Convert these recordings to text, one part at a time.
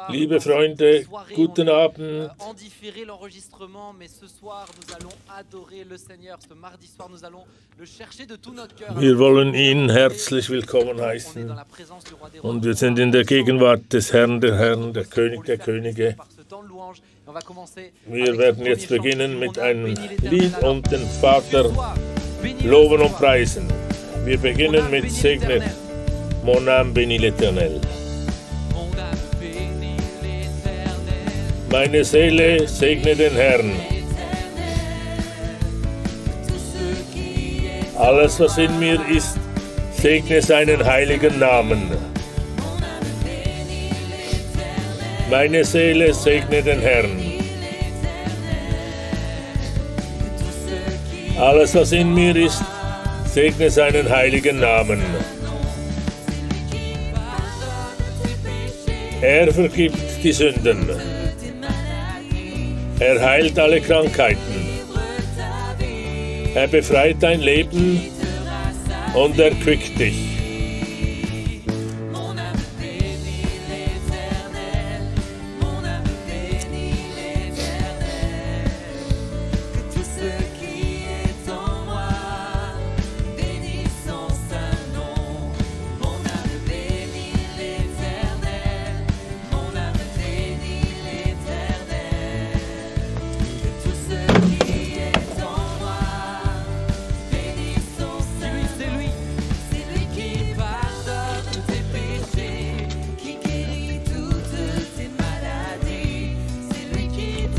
Liebe Freunde, guten Abend. Wir wollen ihn herzlich willkommen heißen. Und wir sind in der Gegenwart des Herrn, der König der Könige. Wir werden jetzt beginnen mit einem Lied und den Vater loben und preisen. Wir beginnen mit Segne Mon âme bénit l'Éternel. Meine Seele segne den Herrn. Alles, was in mir ist, segne seinen heiligen Namen. Meine Seele segne den Herrn. Alles, was in mir ist, segne seinen heiligen Namen. Er vergibt die Sünden. Er heilt alle Krankheiten. Er befreit dein Leben und erquickt dich.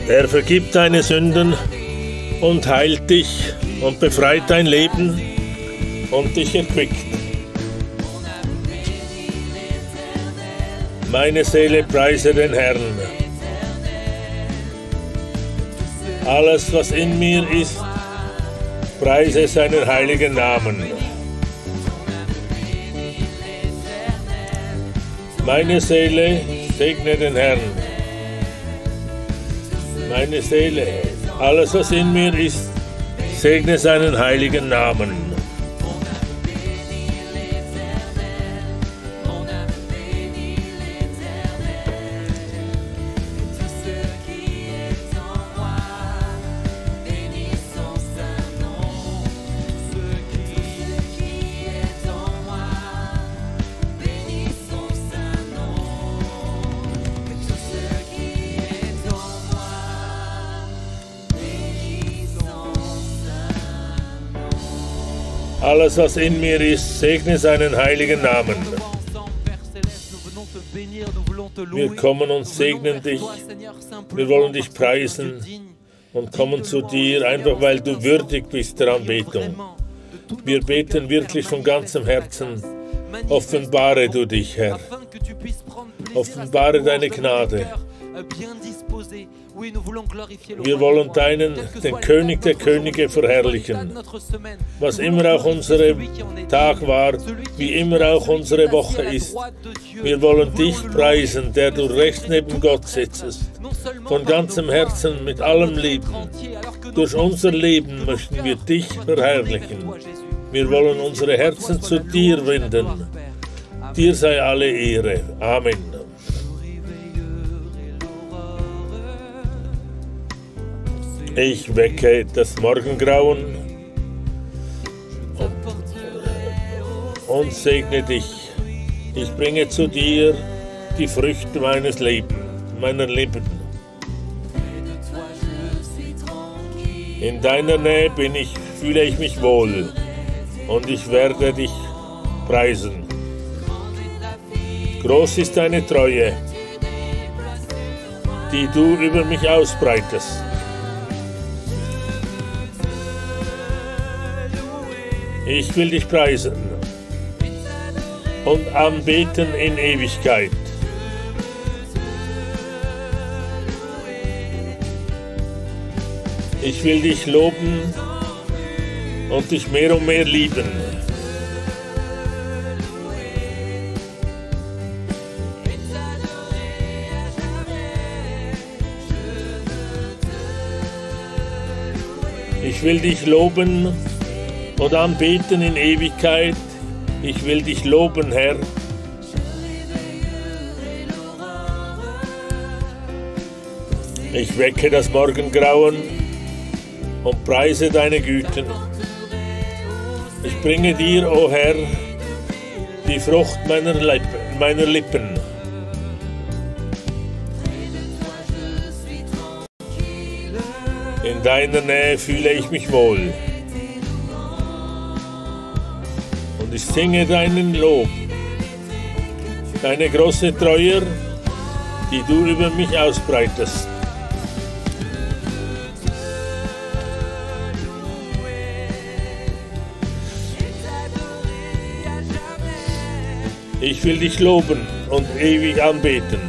Er vergibt deine Sünden und heilt dich und befreit dein Leben und dich erquickt. Meine Seele preise den Herrn. Alles, was in mir ist, preise seinen heiligen Namen. Meine Seele segne den Herrn. Meine Seele, alles was in mir ist, segne seinen heiligen Namen. Alles, was in mir ist, segne seinen heiligen Namen. Wir kommen und segnen dich. Wir wollen dich preisen und kommen zu dir, einfach weil du würdig bist der Anbetung. Wir beten wirklich von ganzem Herzen. Offenbare du dich, Herr. Offenbare deine Gnade. Wir wollen den König der Könige verherrlichen. Was immer auch unser Tag war, wie immer auch unsere Woche ist. Wir wollen dich preisen, der du rechts neben Gott sitzt. Von ganzem Herzen, mit allem Leben. Durch unser Leben möchten wir dich verherrlichen. Wir wollen unsere Herzen zu dir wenden. Dir sei alle Ehre. Amen. Ich wecke das Morgengrauen und segne dich. Ich bringe zu dir die Früchte meiner Lippen. In deiner Nähe fühle ich mich wohl und ich werde dich preisen. Groß ist deine Treue, die du über mich ausbreitest. Ich will dich preisen und anbeten in Ewigkeit. Ich will dich loben und dich mehr und mehr lieben. Ich will dich loben und anbeten in Ewigkeit. Ich will dich loben, Herr, Ich wecke das Morgengrauen und preise deine Güten. Ich bringe dir, o Herr, die Frucht meiner Lippen. In deiner Nähe fühle ich mich wohl. Und ich singe deinen Lob, deine große Treue, die du über mich ausbreitest. Ich will dich loben und ewig anbeten.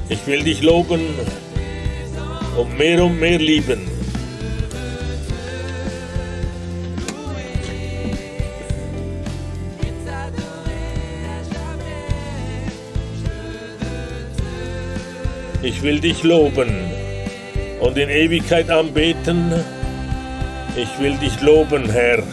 Ich will dich loben und mehr lieben. Ich will dich loben und in Ewigkeit anbeten. Ich will dich loben, Herr.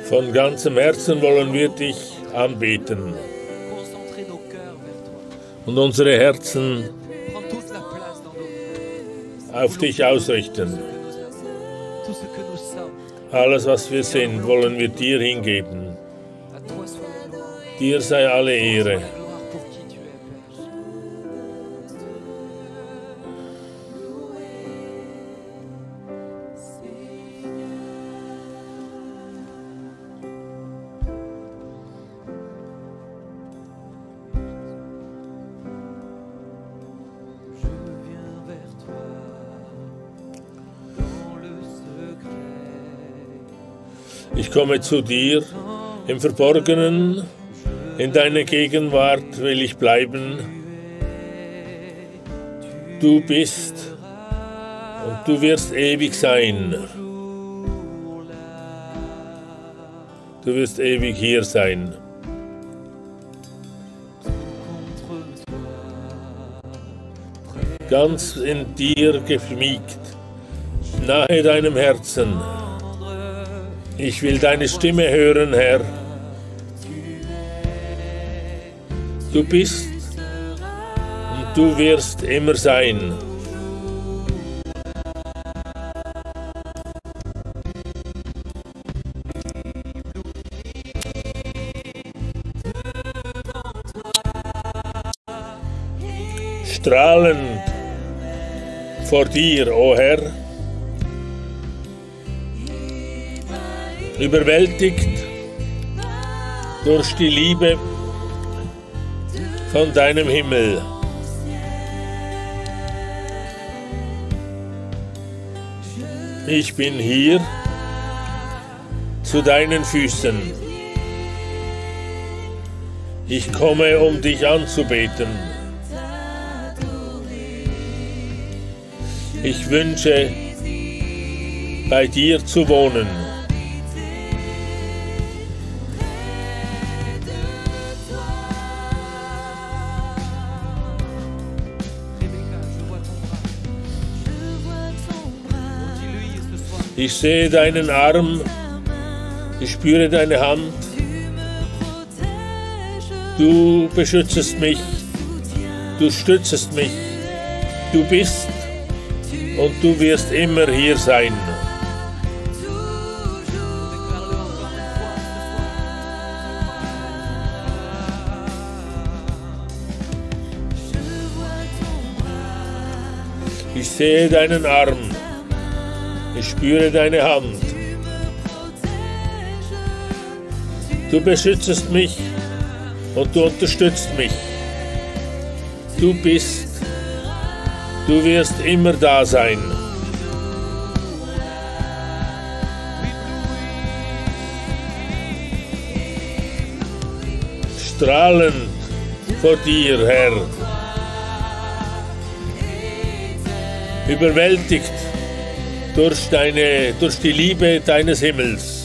Von ganzem Herzen wollen wir dich anbeten und unsere Herzen auf dich ausrichten. Alles, was wir sind, wollen wir dir hingeben. Dir sei alle Ehre. Ich komme zu dir im Verborgenen, in deiner Gegenwart will ich bleiben. Du bist und du wirst ewig sein. Du wirst ewig hier sein. Ganz in dir geschmiegt, nahe deinem Herzen. Ich will deine Stimme hören, Herr. Du bist und du wirst immer sein. Strahlend vor dir, o Herr. Überwältigt durch die Liebe von deinem Himmel. Ich bin hier zu deinen Füßen. Ich komme, um dich anzubeten. Ich wünsche, bei dir zu wohnen. Ich sehe deinen Arm, ich spüre deine Hand. Du beschützest mich, du stützest mich, du bist und du wirst immer hier sein. Ich sehe deinen Arm, ich spüre deine Hand. Du beschützest mich und du unterstützt mich. Du bist, du wirst immer da sein. Strahlend vor dir, Herr. Überwältigt durch die Liebe deines Himmels.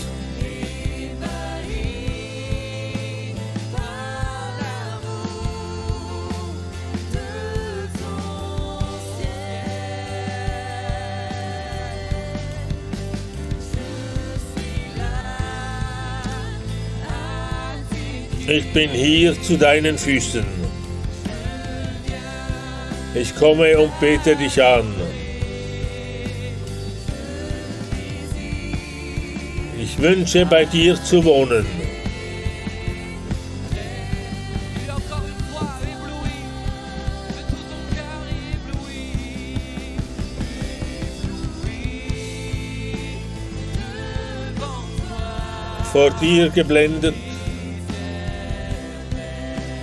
Ich bin hier zu deinen Füßen. Ich komme und bete dich an. Ich wünsche, bei dir zu wohnen. Vor dir geblendet,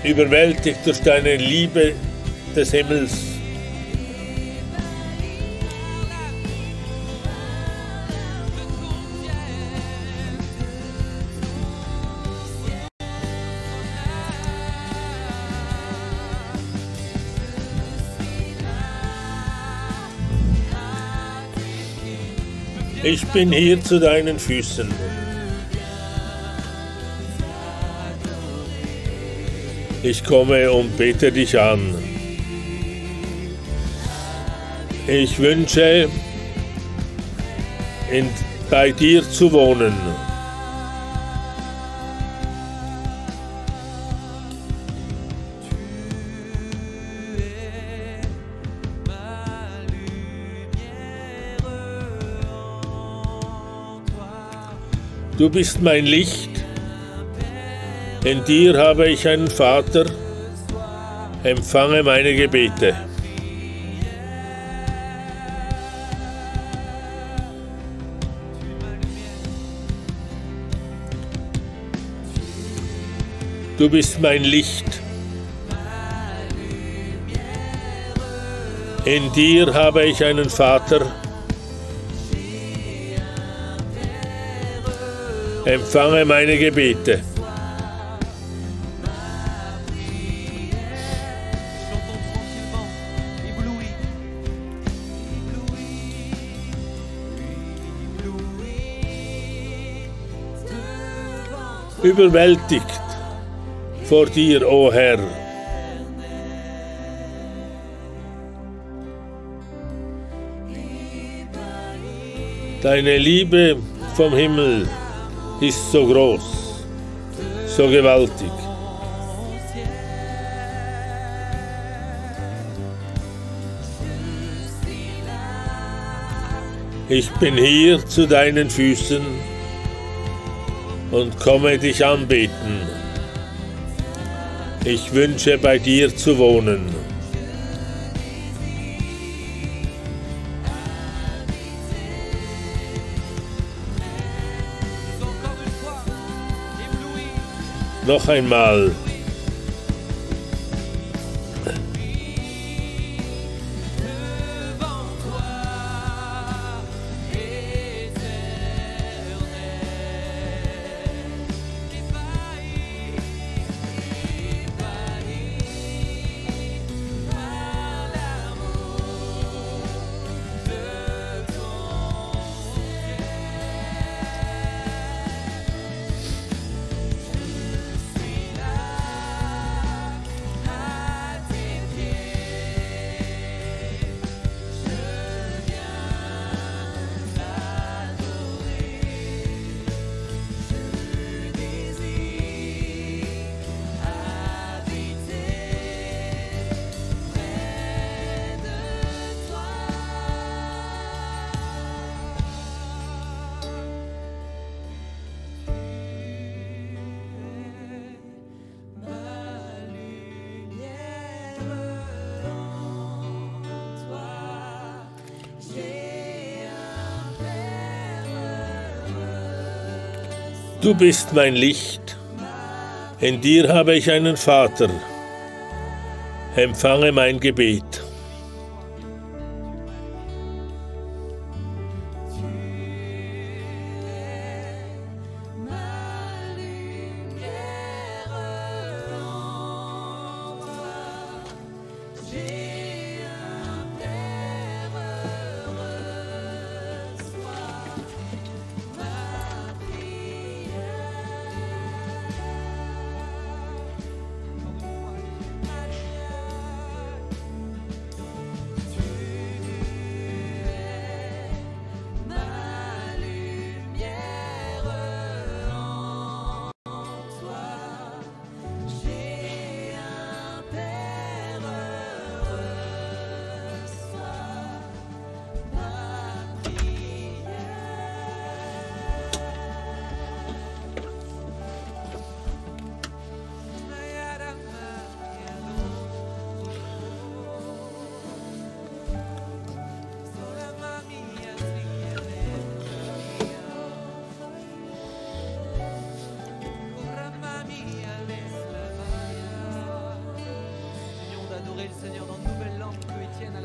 überwältigt durch deine Liebe des Himmels. Ich bin hier zu deinen Füßen. Ich komme und bete dich an. Ich wünsche, bei dir zu wohnen. Du bist mein Licht. In dir habe ich einen Vater, empfange meine Gebete. Du bist mein Licht. In dir habe ich einen Vater, empfange meine Gebete. Überwältigt vor dir, o Herr. Deine Liebe vom Himmel ist so groß, so gewaltig. Ich bin hier zu deinen Füßen und komme dich anbeten. Ich wünsche, bei dir zu wohnen. Noch einmal. Du bist mein Licht, in dir habe ich einen Vater. Empfange mein Gebet.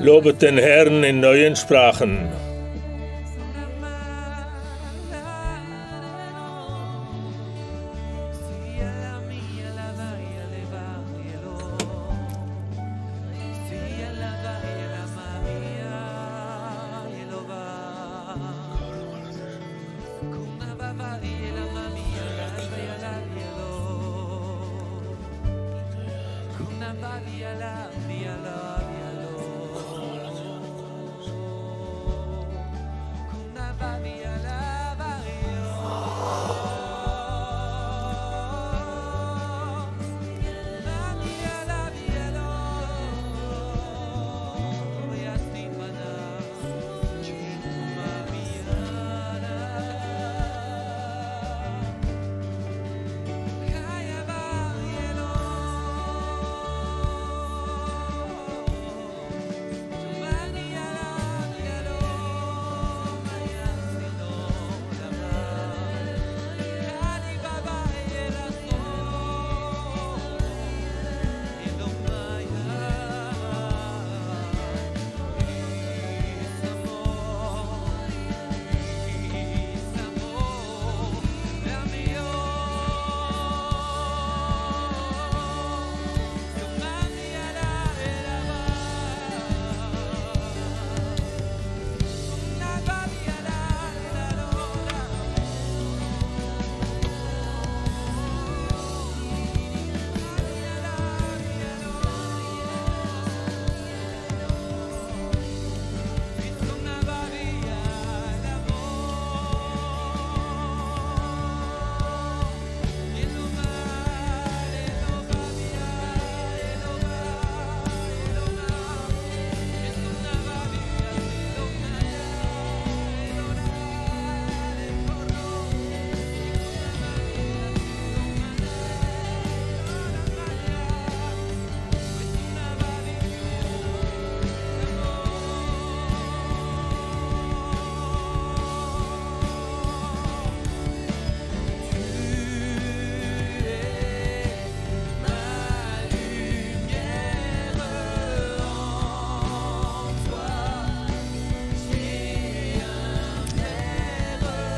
Lobet den Herrn in neuen Sprachen.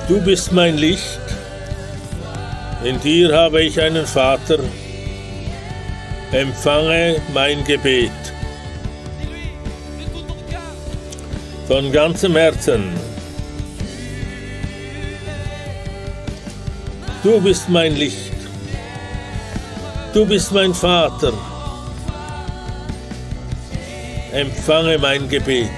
Du bist mein Licht, in dir habe ich einen Vater, empfange mein Gebet. Von ganzem Herzen. Du bist mein Licht, du bist mein Vater, empfange mein Gebet.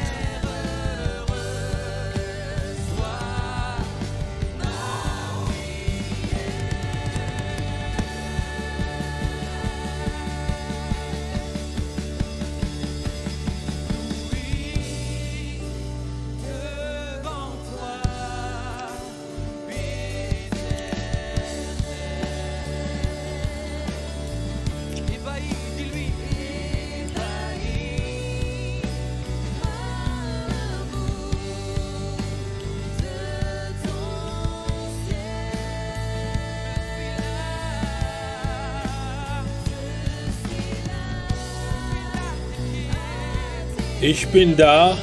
Ich bin da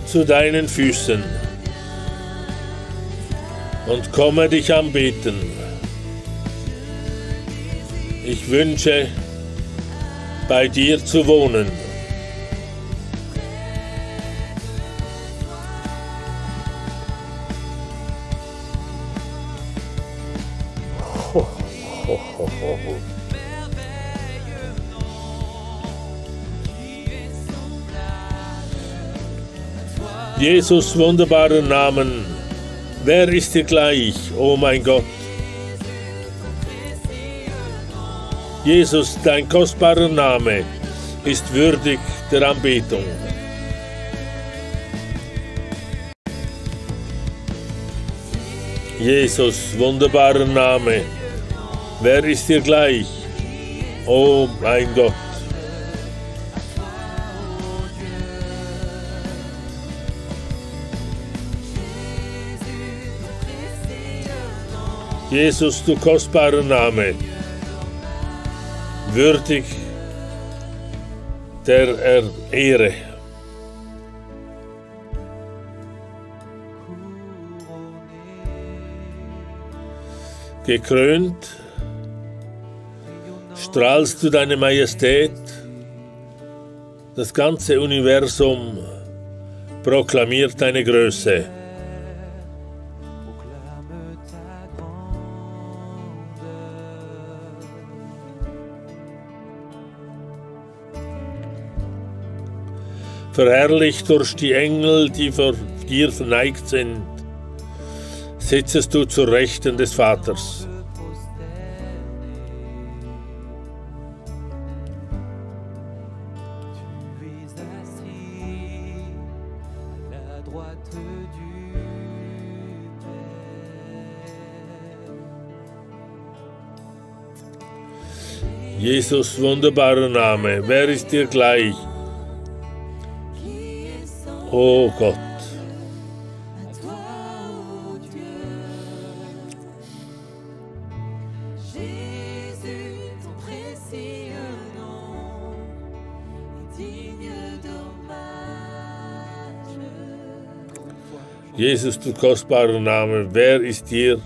zu deinen Füßen und komme dich anbeten. Ich wünsche, bei dir zu wohnen. Jesus, wunderbaren Namen, wer ist dir gleich, oh mein Gott? Jesus, dein kostbarer Name ist würdig der Anbetung. Jesus, wunderbarer Name, wer ist dir gleich, oh mein Gott? Jesus, du kostbarer Name, würdig der Ehre. Gekrönt strahlst du deine Majestät, das ganze Universum proklamiert deine Größe. Verherrlicht durch die Engel, die vor dir verneigt sind, sitzest du zur Rechten des Vaters. Jesus, wunderbarer Name, wer ist dir gleich? Oh Gott. Jesus, du kostbarer Name, wer ist dir?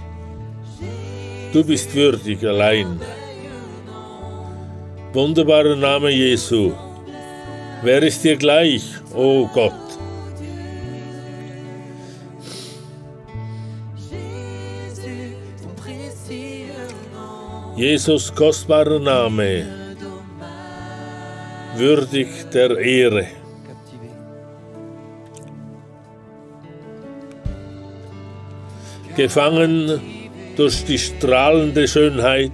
Du bist würdig allein. Wunderbarer Name Jesu, wer ist dir gleich, oh Gott? Jesus, kostbarer Name, würdig der Ehre. Gefangen durch die strahlende Schönheit,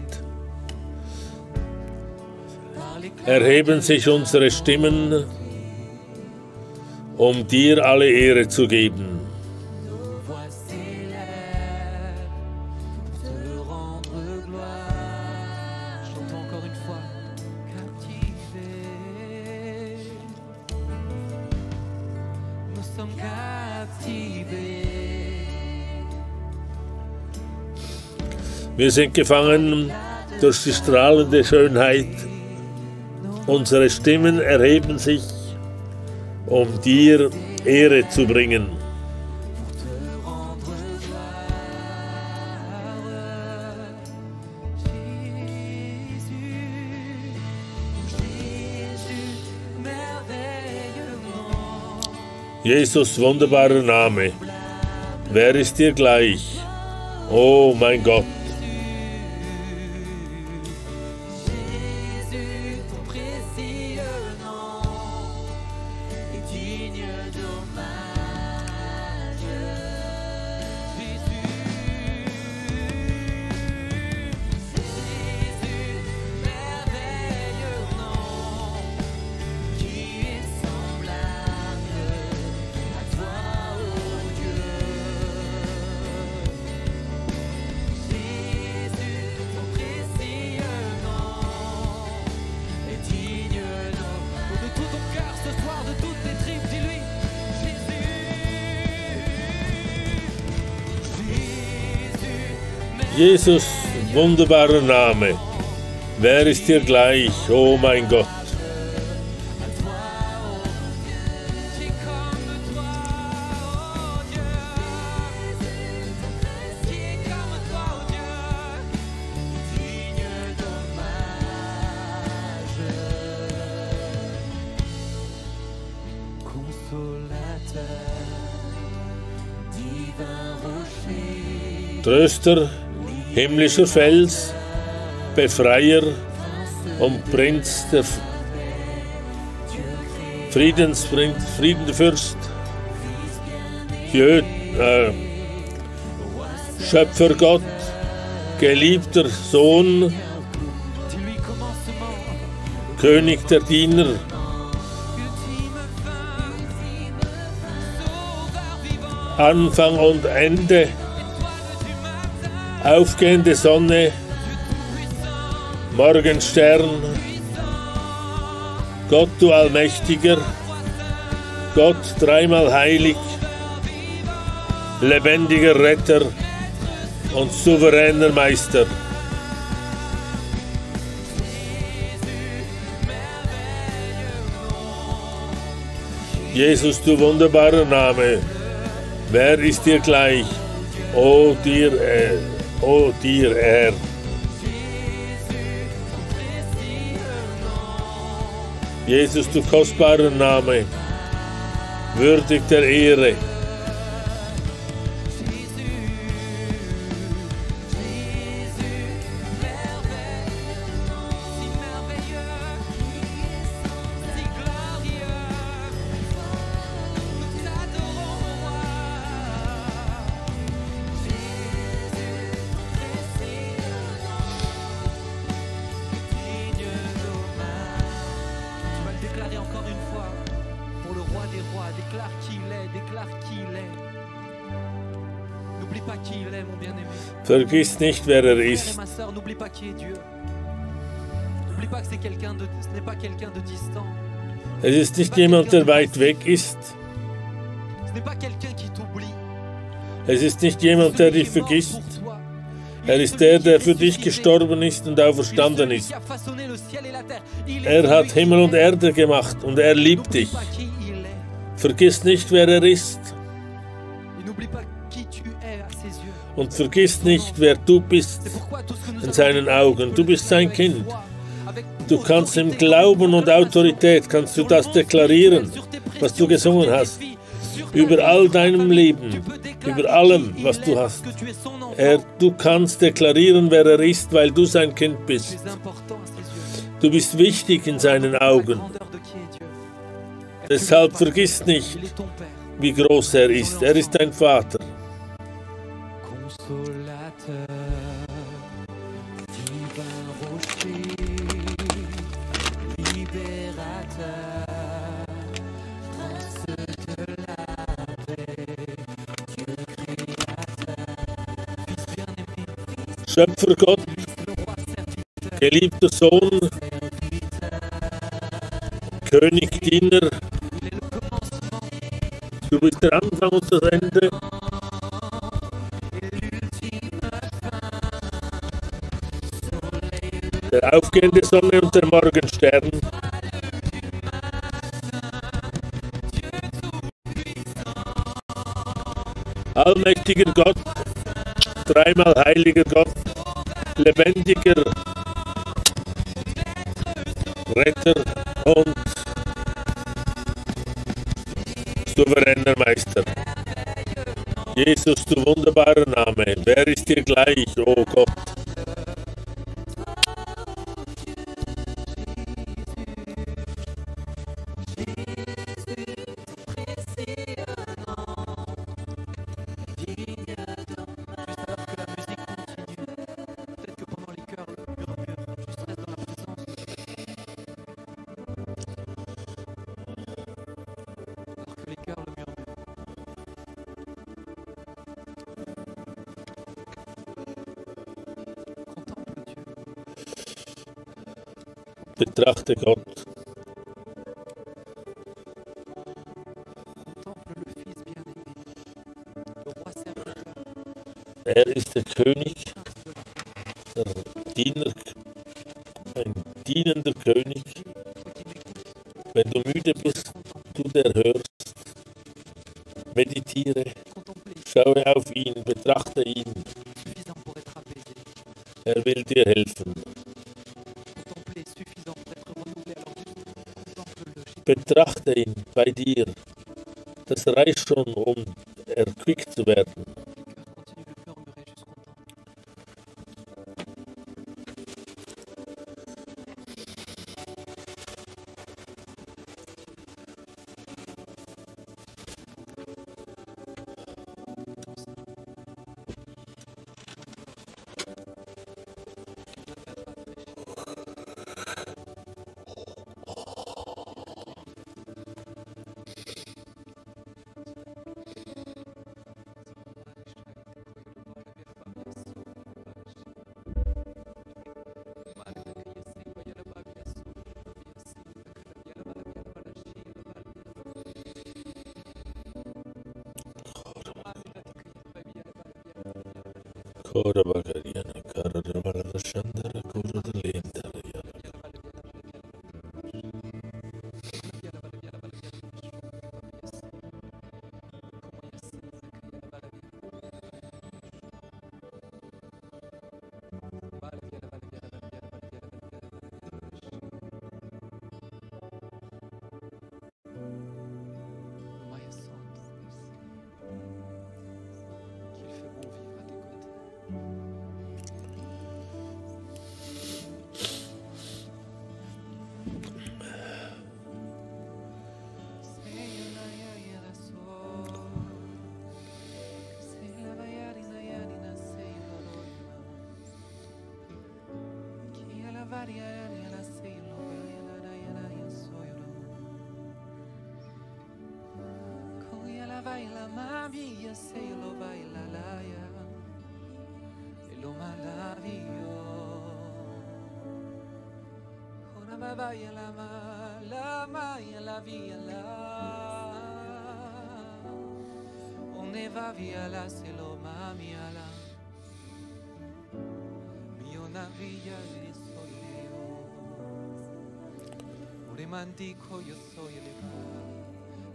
erheben sich unsere Stimmen, um dir alle Ehre zu geben. Wir sind gefangen durch die strahlende Schönheit. Unsere Stimmen erheben sich, um dir Ehre zu bringen. Jesus, wunderbarer Name, wer ist dir gleich? Oh mein Gott. Jesus, wunderbarer Name, wer ist dir gleich, oh mein Gott? Tröster, himmlischer Fels, Befreier und Prinz der Friedenfürst, Schöpfer Gott, geliebter Sohn, König der Diener, Anfang und Ende, aufgehende Sonne, Morgenstern, Gott, du Allmächtiger, Gott, dreimal heilig, lebendiger Retter und souveräner Meister. Jesus, du wunderbarer Name, wer ist dir gleich? O dir, Herr. Jesus, du kostbarer Name, würdig der Ehre. Vergiss nicht, wer er ist. Es ist nicht jemand, der weit weg ist. Es ist nicht jemand, der dich vergisst. Er ist der, der für dich gestorben ist und auferstanden ist. Er hat Himmel und Erde gemacht und er liebt dich. Vergiss nicht, wer er ist. Und vergiss nicht, wer du bist in seinen Augen. Du bist sein Kind. Du kannst im Glauben und Autorität, kannst du das deklarieren, was du gesungen hast. Über all deinem Leben, über allem, was du hast. Du kannst deklarieren, wer er ist, weil du sein Kind bist. Du bist wichtig in seinen Augen. Deshalb vergiss nicht, wie groß er ist. Er ist dein Vater. Schöpfer Gott, geliebter Sohn, König, Diener, du bist der Anfang und das Ende. Der aufgehende Sonne und der Morgenstern. Allmächtiger Gott, dreimal heiliger Gott, lebendiger Retter und souveräner Meister. Jesus, du wunderbarer Name, wer ist dir gleich, oh Gott? Betrachte Gott. Er ist der König, der Diener, ein dienender König. Wenn du müde bist, tu der hörst. Meditiere, schaue auf ihn, betrachte ihn. Er will dir helfen. Betrachte ihn bei dir. Das reicht schon, um erquickt zu werden.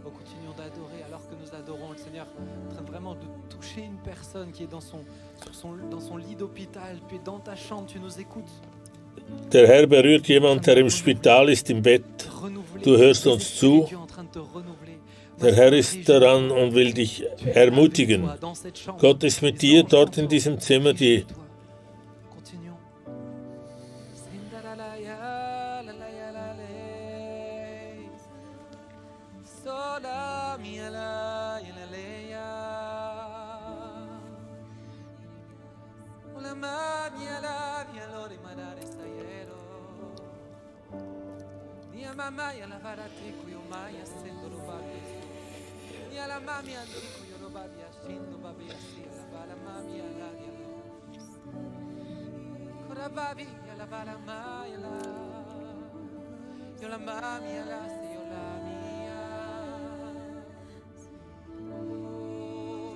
Continuons d'adorer alors que nous adorons le Seigneur, en train vraiment de toucher une personne qui est dans son lit d'hôpital, puis dans ta chambre, tu nous écoutes. Der Herr berührt jemand, der im Spital ist, im Bett. Du hörst uns zu. Der Herr ist daran und will dich ermutigen. Gott ist mit dir dort in diesem Zimmer.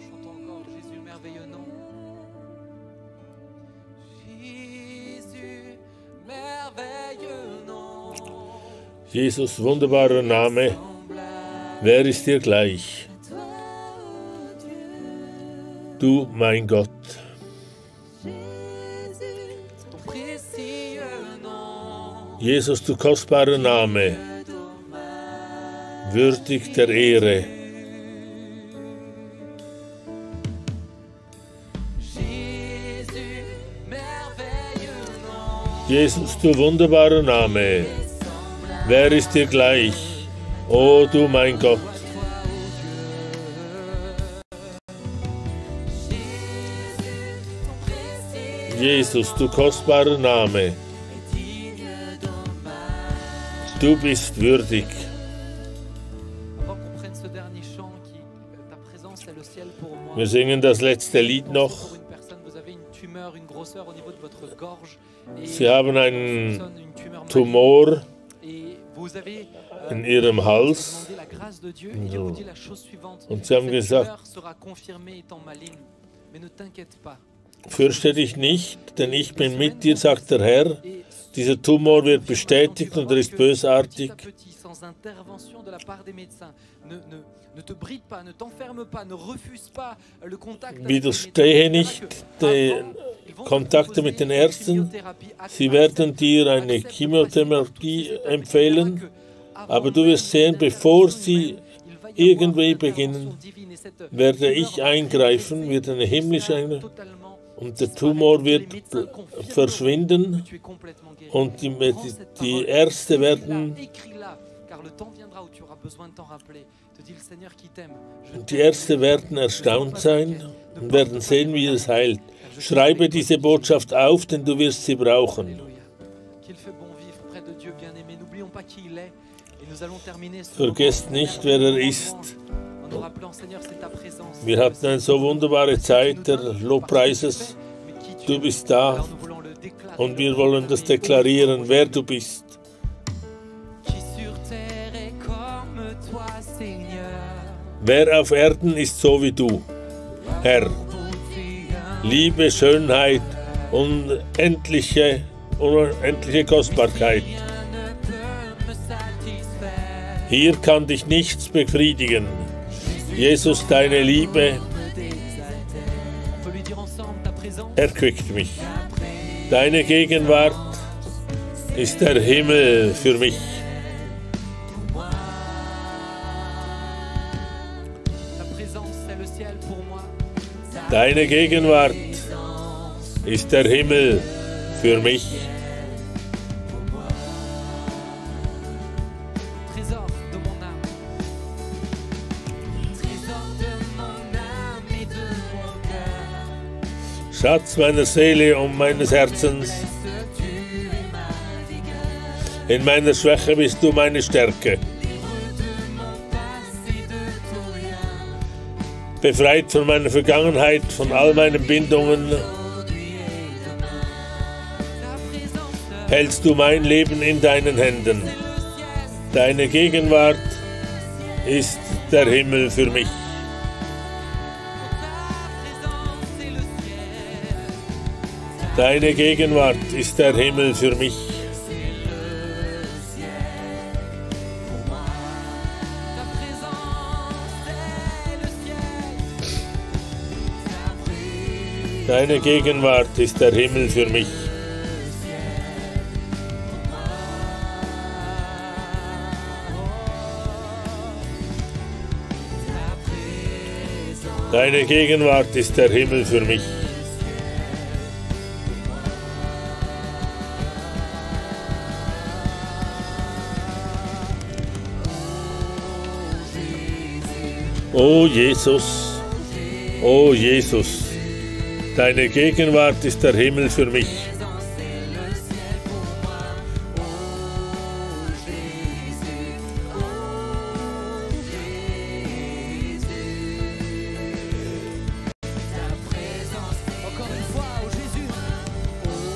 Chantons encore Jésus, merveilleux nom. Jésus, merveilleux nom. Jesus, wunderbarer Name. Wer ist dir gleich? Du, mein Gott. Jesus, du kostbarer Name, würdig der Ehre. Jesus, du wunderbarer Name, wer ist dir gleich? O du, mein Gott. Jesus, du kostbarer Name, du bist würdig. Wir singen das letzte Lied noch. Sie haben einen Tumor in ihrem Hals. Und sie haben gesagt, fürchte dich nicht, denn ich bin mit dir, sagt der Herr. Dieser Tumor wird bestätigt und er ist bösartig. Widerstehe nicht den Kontakte mit den Ärzten. Sie werden dir eine Chemotherapie empfehlen, aber du wirst sehen, bevor sie irgendwie beginnen, werde ich eingreifen, wird eine himmlische Eingreifen. Und der Tumor wird verschwinden und die Ärzte werden erstaunt sein und werden sehen, wie es heilt. Schreibe diese Botschaft auf, denn du wirst sie brauchen. Vergesst nicht, wer er ist. Wir hatten eine so wunderbare Zeit der Lobpreises. Du bist da und wir wollen das deklarieren, wer du bist. Wer auf Erden ist so wie du, Herr. Liebe, Schönheit und unendliche Kostbarkeit. Hier kann dich nichts befriedigen. Jesus, deine Liebe erquickt mich. Deine Gegenwart ist der Himmel für mich. Deine Gegenwart ist der Himmel für mich. Schatz meiner Seele und meines Herzens. In meiner Schwäche bist du meine Stärke. Befreit von meiner Vergangenheit, von all meinen Bindungen, hältst du mein Leben in deinen Händen. Deine Gegenwart ist der Himmel für mich. Deine Gegenwart ist der Himmel für mich. Deine Gegenwart ist der Himmel für mich. Deine Gegenwart ist der Himmel für mich. O Jesus, o Jesus, deine Gegenwart ist der Himmel für mich.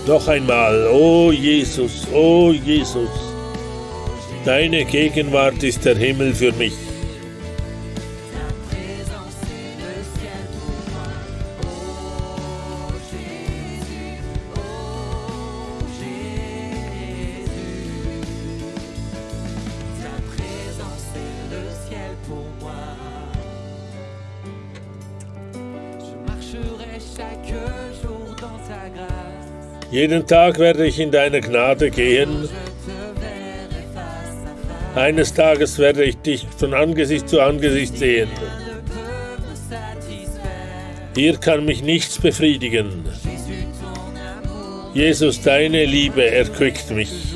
Noch einmal, o Jesus, deine Gegenwart ist der Himmel für mich. Jeden Tag werde ich in deine Gnade gehen. Eines Tages werde ich dich von Angesicht zu Angesicht sehen. Hier kann mich nichts befriedigen. Jesus, deine Liebe erquickt mich.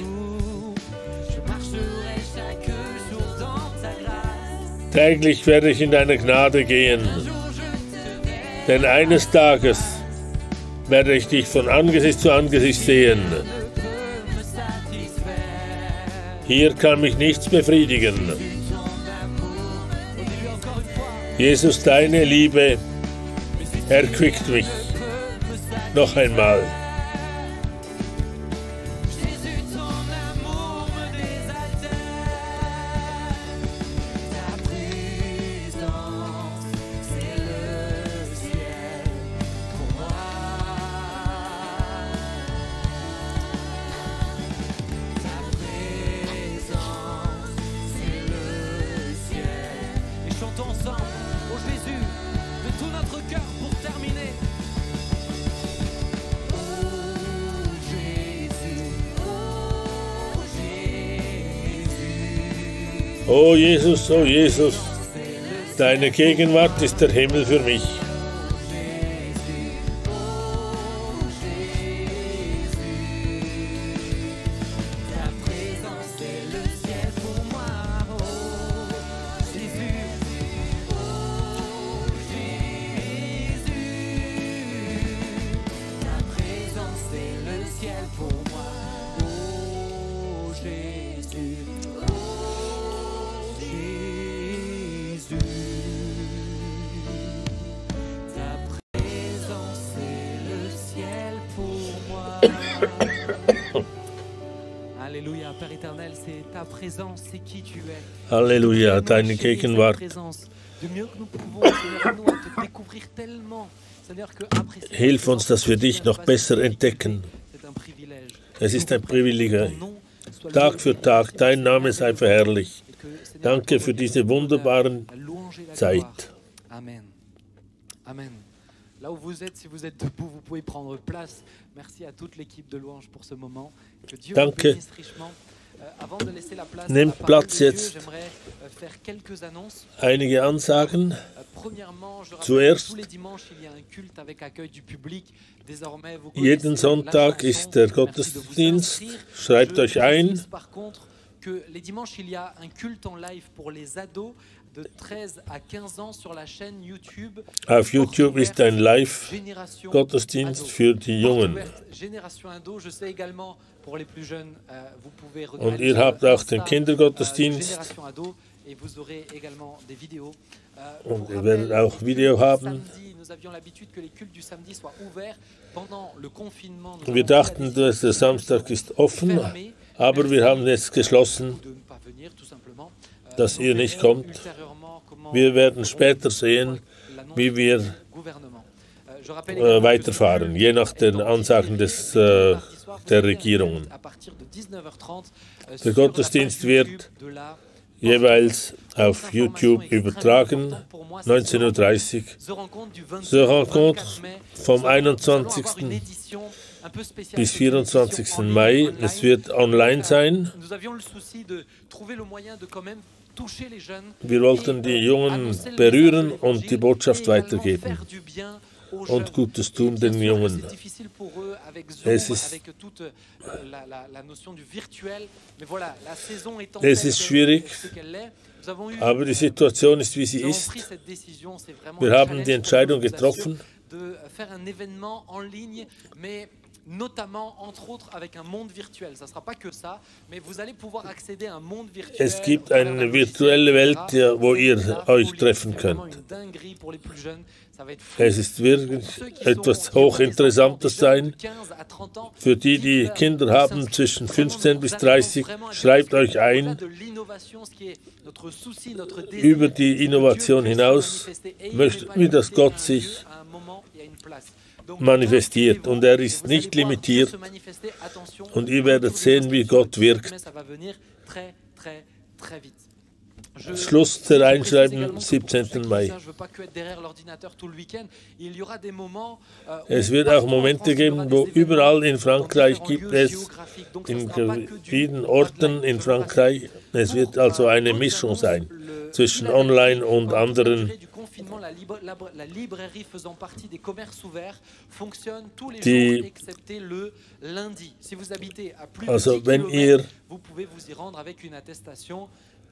Täglich werde ich in deine Gnade gehen, denn eines Tages werde ich dich von Angesicht zu Angesicht sehen. Hier kann mich nichts befriedigen. Jesus, deine Liebe erquickt mich. Noch einmal. O Jesus, deine Gegenwart ist der Himmel für mich. Halleluja, deine Gegenwart. Hilf uns, dass wir dich noch besser entdecken. Es ist ein Privileg. Tag für Tag, dein Name sei verherrlicht. Danke für diese wunderbaren Zeit. Amen. Amen. Là où vous êtes, si vous êtes debout, vous pouvez prendre place. Merci à toute l'équipe de louange pour ce moment. Que Dieu vous bénisse richement. Avant de laisser la place Nehmt Platz jetzt. J'aimerais faire quelques annonces. Einige Ansagen. Premièrement, je rappelle Zuerst, tous les dimanches, il y a un culte avec accueil du public. Désormais, vous jeden Sonntag ist der Gottesdienst. Schreibt euch ein. Par contre, que les dimanches, il y a un culte en live pour les ados de 13 à 15 ans sur la chaîne YouTube. Auf YouTube ist ein Live-Gottesdienst für die Jungen. Génération Ado, je sais également pour les plus jeunes, vous pouvez Und ihr habt auch den Kindergottesdienst. Génération Ado et vous aurez également des vidéos. Und ihr werdet auch Video haben. Nous avions l'habitude que les cultes du samedi soient ouverts pendant le confinement. Wir dachten, dass der Samstag ist offen, aber wir haben jetzt geschlossen, dass ihr nicht kommt. Wir werden später sehen, wie wir weiterfahren, je nach den Ansagen der Regierungen. Der Gottesdienst wird jeweils auf YouTube übertragen, 19:30 Uhr. The Rencontre vom 21. bis 24. Mai. Es wird online sein. Wir wollten die Jungen berühren und die Botschaft weitergeben und Gutes tun den Jungen. Es ist schwierig, aber die Situation ist, wie sie ist. Wir haben die Entscheidung getroffen, notamment, entre autres, avec un monde virtuel. Ça ne sera pas que ça, mais vous allez pouvoir accéder à un monde virtuel. Es gibt eine virtuelle Welt, wo ihr euch treffen könnt. Es ist wirklich etwas hochinteressantes sein. Für die, die Kinder haben zwischen 15 bis 30, schreibt euch ein. Über die Innovation hinaus möchten wir, dass Gott sich manifestiert und er ist nicht limitiert und ihr werdet sehen, wie Gott wirkt. Schluss der Einschreiben 17. Mai. Es wird auch Momente geben, wo überall in Frankreich gibt es, in vielen Orten in Frankreich, es wird also eine Mischung sein zwischen Online und anderen. La librairie faisant partie des commerces ouverts fonctionne tous les jours excepté le lundi. Si vous habitez à plus de 10 km, vous pouvez vous y rendre avec une attestation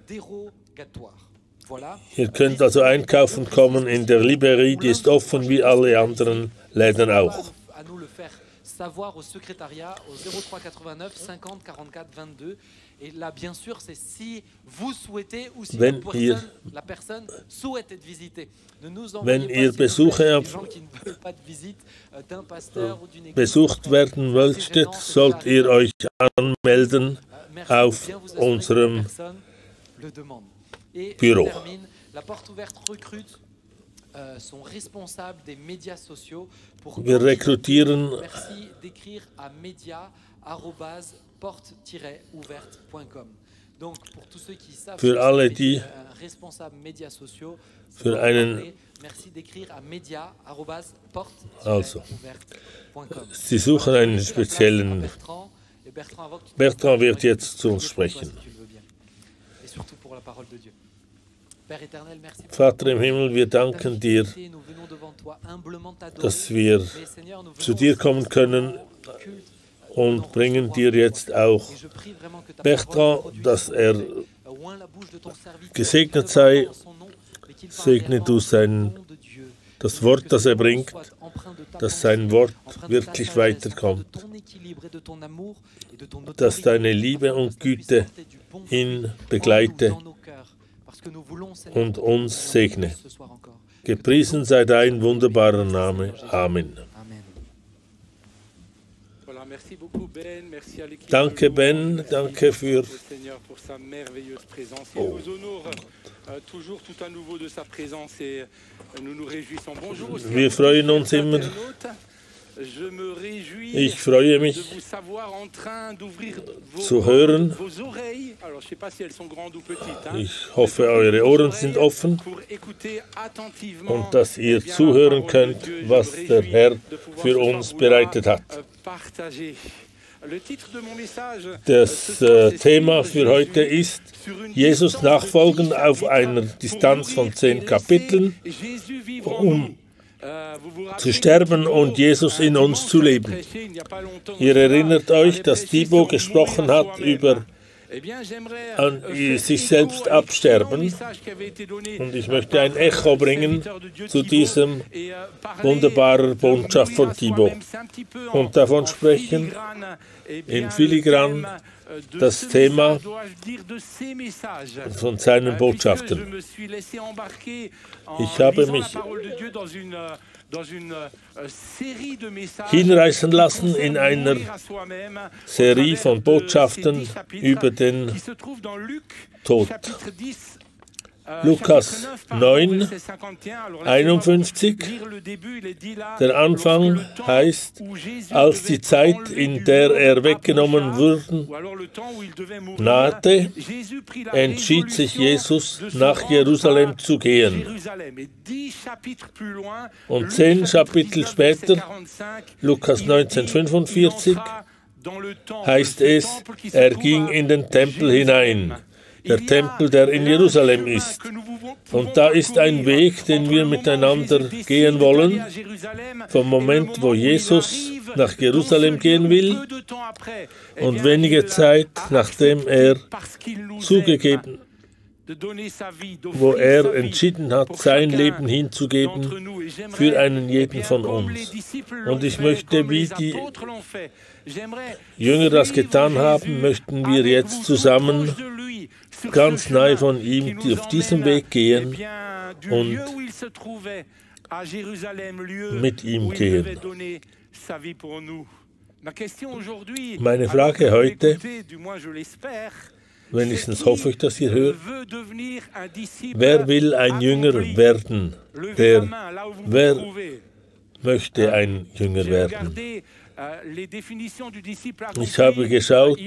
dérogatoire. Voilà. Ihr könnt also einkaufen kommen in der Librairie, die ist offen wie alle anderen Läden auch. À nous le faire savoir au secrétariat au 03 89 50 44 22. Et là, bien sûr, c'est si vous souhaitez ou si la personne souhaite être visitée. Ne nous envoyez pas des gens qui ne veulent pas de visite d'un pasteur ou d'une église. Besucht werden möchtet, sollt ihr euch anmelden auf unserem Büro. La porte ouverte recrute sont responsables des médias sociaux pour wir rekrutieren. Merci d'écrire à media@porte-ouverte.com. Donc pour tous ceux qui savent für alle die responsable médias sociaux für einen merci d'écrire à media@porte-ouverte.com. Sie suchen einen speziellen Bertrand wird jetzt zu uns sprechen. Vater im Himmel, wir danken dir, dass wir zu dir kommen können und bringen dir jetzt auch Bertrand, dass er gesegnet sei. Segne du das Wort, das er bringt, dass sein Wort wirklich weiterkommt, dass deine Liebe und Güte ihn begleite und uns segne. Gepriesen sei dein wunderbarer Name. Amen. Danke Ben, danke für Wir freuen uns immer. Ich freue mich zu hören. Ich hoffe, eure Ohren sind offen und dass ihr zuhören könnt, was der Herr für uns bereitet hat. Das Thema für heute ist Jesus nachfolgen auf einer Distanz von 10 Kapiteln, um zu sterben und Jesus in uns zu leben. Ihr erinnert euch, dass Thibaut gesprochen hat über sich selbst absterben. Und ich möchte ein Echo bringen zu diesem wunderbaren Botschaft von Thibaut und davon sprechen in Filigran das Thema von seinen Botschaften. Ich habe mich hinreißen lassen in einer Serie von Botschaften über den Tod. Lukas 9, 51. Der Anfang heißt, als die Zeit, in der er weggenommen wurde, nahte, entschied sich Jesus, nach Jerusalem zu gehen. Und 10 Kapitel später, Lukas 19, 45, heißt es, er ging in den Tempel hinein. Der Tempel, der in Jerusalem ist. Und da ist ein Weg, den wir miteinander gehen wollen, vom Moment, wo Jesus nach Jerusalem gehen will und wenige Zeit, nachdem er zugegeben, wo er entschieden hat, sein Leben hinzugeben für einen jeden von uns. Und ich möchte, wie die Jünger das getan haben, möchten wir jetzt zusammen ganz nahe von ihm auf diesem Weg gehen und mit ihm gehen. Meine Frage heute, wenigstens hoffe ich, dass ihr hört, wer will ein Jünger werden? Wer möchte ein Jünger werden? Ich habe geschaut,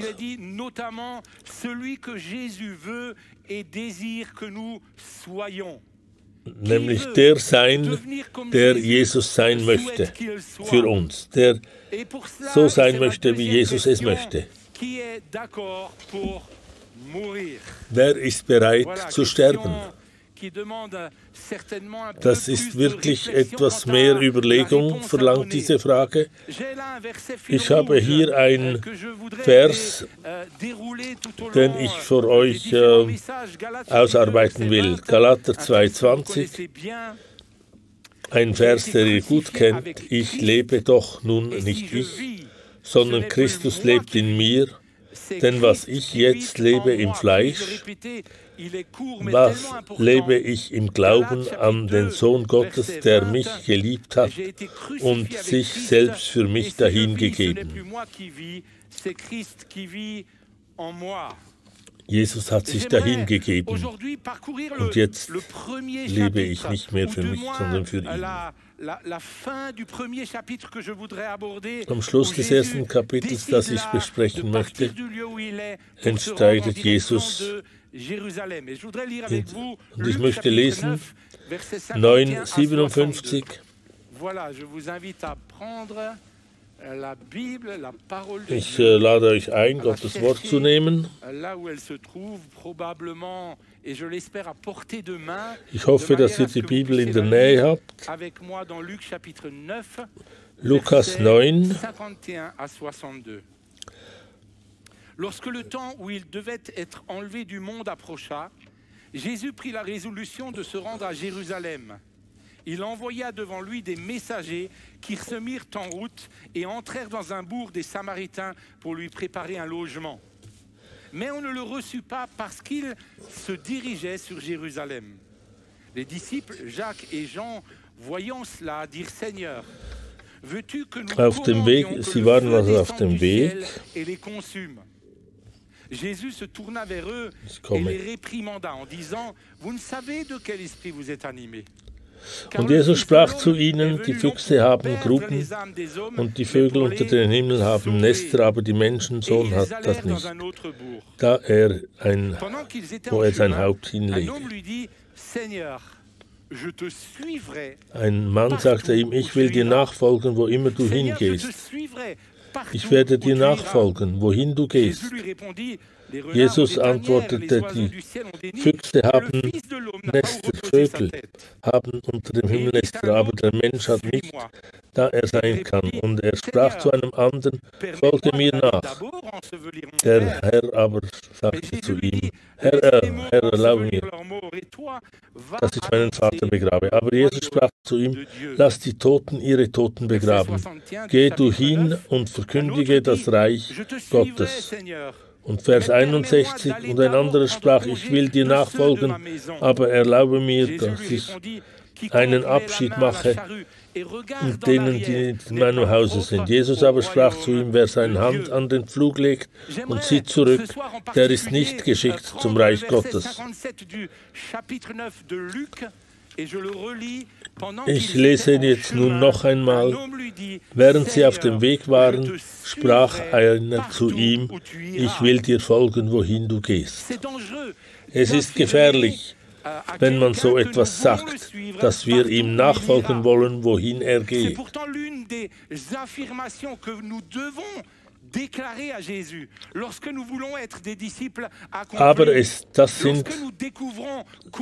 nämlich der sein, der Jesus sein möchte für uns, der so sein möchte, wie Jesus es möchte. Wer ist bereit zu sterben? Das ist wirklich etwas mehr Überlegung, verlangt diese Frage. Ich habe hier einen Vers, den ich für euch ausarbeiten will. Galater 2,20. Ein Vers, den ihr gut kennt. Ich lebe doch nun nicht ich, sondern Christus lebt in mir. Denn was ich jetzt lebe im Fleisch, was lebe ich im Glauben an den Sohn Gottes, der mich geliebt hat und sich selbst für mich dahingegeben. Jesus hat sich dahingegeben und jetzt lebe ich nicht mehr für mich, sondern für ihn. Am Schluss des ersten Kapitels, das ich besprechen möchte, entscheidet Jesus. Und ich möchte lesen 9,57. Ich lade euch ein, Gottes Wort zu nehmen. Ich hoffe, dass ihr die Bibel in der Nähe habt. Lukas 9. Lorsque le temps où il devait être enlevé du monde approcha, Jésus prit la résolution de se rendre à Jérusalem. Il envoya devant lui des messagers qui se mirent en route et entrèrent dans un bourg des Samaritains pour lui préparer un logement. Mais on ne le reçut pas parce qu'il se dirigeait sur Jérusalem. Les disciples Jacques et Jean, voyant cela, dirent Seigneur, veux-tu que nous Auf dem Weg, sie waren also auf dem Weg. Jésus se tourna vers eux et les réprimanda en disant: Vous ne savez de quel esprit vous êtes animés. Und Jesus sprach zu ihnen, die Füchse haben Gruben und die Vögel unter den Himmel haben Nester, aber die Menschensohn hat das nicht, wo er sein Haupt hinlegt. Ein Mann sagte ihm, ich will dir nachfolgen, wo immer du hingehst. Ich werde dir nachfolgen, wohin du gehst. Jesus antwortete, die Füchse haben Nester, Vögel haben unter dem Himmel Nester, aber der Mensch hat nicht, da er sein kann. Und er sprach zu einem anderen, folge mir nach. Der Herr aber sagte zu ihm, Herr, erlaube mir, dass ich meinen Vater begrabe. Aber Jesus sprach zu ihm, lass die Toten ihre Toten begraben. Geh du hin und verkündige das Reich Gottes. Und Vers 61, und ein anderer sprach, ich will dir nachfolgen, aber erlaube mir, dass ich einen Abschied mache mit denen, die in meinem Hause sind. Jesus aber sprach zu ihm, wer seine Hand an den Pflug legt und zieht zurück, der ist nicht geschickt zum Reich Gottes. Ich lese jetzt nun noch einmal. Während sie auf dem Weg waren, sprach einer zu ihm, ich will dir folgen, wohin du gehst. Es ist gefährlich, wenn man so etwas sagt, dass wir ihm nachfolgen wollen, wohin er geht. Aber das sind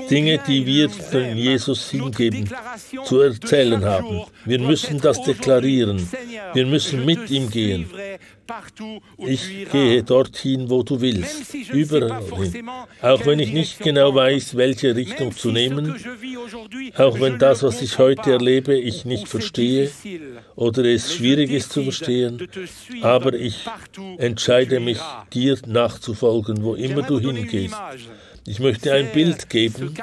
Dinge, die wir von Jesus hingeben, zu erzählen haben. Wir müssen das deklarieren. Wir müssen mit ihm gehen. Ich gehe dorthin, wo du willst, überall hin. Auch wenn ich nicht genau weiß, welche Richtung zu nehmen, auch wenn das, was ich heute erlebe, ich nicht verstehe oder es schwierig ist zu verstehen, aber ich entscheide mich, dir nachzufolgen, wo immer du hingehst. Ich möchte ein Bild geben.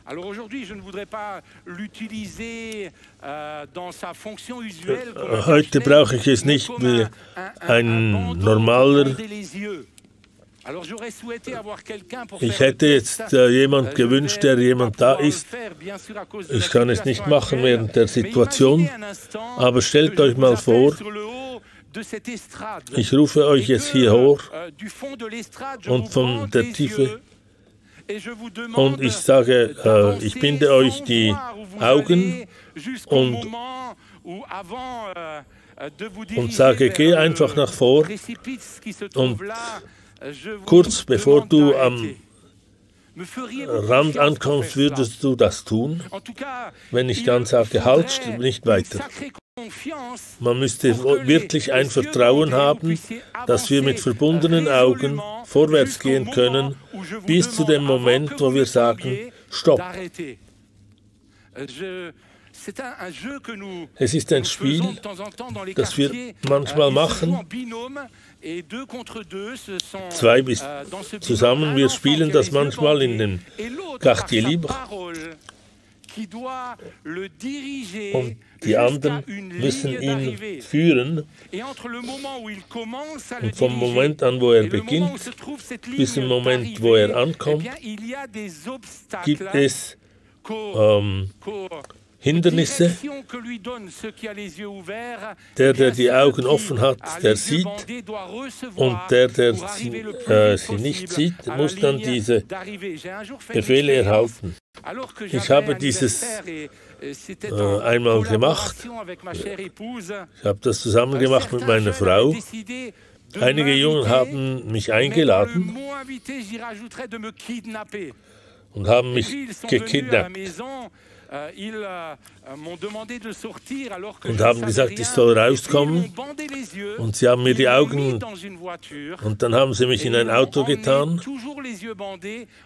Alors aujourd'hui, je ne voudrais pas l'utiliser dans sa fonction usuelle. Heute brauche ich es nicht wie ein normaler. Ich hätte jetzt jemand gewünscht, der jemand da ist. Ich kann es nicht machen während der Situation, aber stellt euch mal vor, ich rufe euch jetzt hier hoch und von der Tiefe und ich sage, ich binde euch die Augen und sage, geh einfach nach vor und kurz bevor du am Rand ankommst, würdest du das tun, wenn ich dann sage, halt, nicht weiter. Man müsste wirklich ein Vertrauen haben, dass wir mit verbundenen Augen vorwärts gehen können, bis zu dem Moment, wo wir sagen, stopp. Es ist ein Spiel, das wir manchmal machen. Zwei bis zusammen, wir spielen das manchmal in den Quartier Libre. Und die anderen müssen ihn führen. Und vom Moment an, wo er beginnt, bis zum Moment, wo er ankommt, gibt es Hindernisse. Der die Augen offen hat, der sieht, und der sie nicht sieht, muss dann diese Befehle erhalten. Ich habe dieses einmal gemacht. Ich habe das zusammen gemacht mit meiner Frau. Einige Jungen haben mich eingeladen und haben mich gekidnappt. Und haben gesagt, ich soll rauskommen. Und sie haben mir die Augen, und dann haben sie mich in ein Auto getan,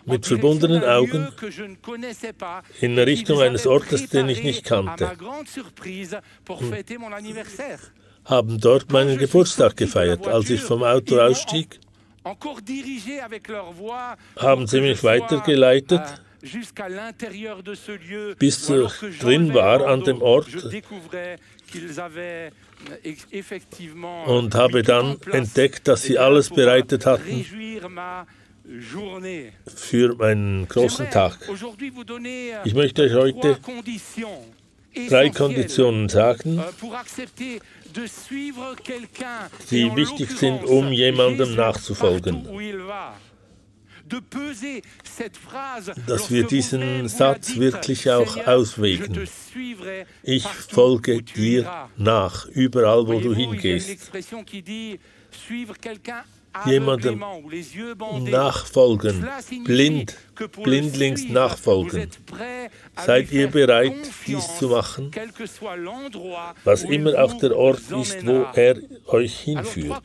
mit verbundenen Augen, in Richtung eines Ortes, den ich nicht kannte. Und haben dort meinen Geburtstag gefeiert. Als ich vom Auto ausstieg, haben sie mich weitergeleitet bis er drin war an dem Ort und habe dann entdeckt, dass sie alles bereitet hatten für meinen großen Tag. Ich möchte euch heute 3 Konditionen sagen, die wichtig sind, um jemandem nachzufolgen. Dass wir diesen Satz wirklich auch auswägen. Ich folge dir nach, überall wo du hingehst. Jemandem nachfolgen, blindlings nachfolgen. Seid ihr bereit, dies zu machen? Was immer auch der Ort ist, wo er euch hinführt.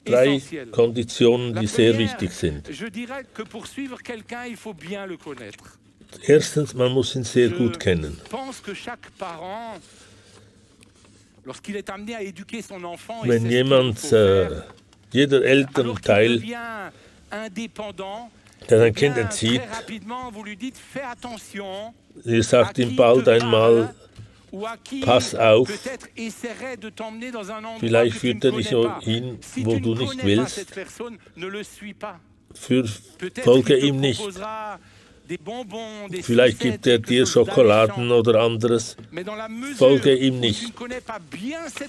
3 Konditionen, die sehr wichtig sind. Erstens, man muss ihn sehr gut kennen. Wenn jeder Elternteil, der ein Kind erzieht, ihr sagt ihm bald einmal, pass auf, vielleicht führt er dich hin, wo du nicht willst, folge ihm nicht. Vielleicht gibt er dir Schokoladen oder anderes. Folge ihm nicht.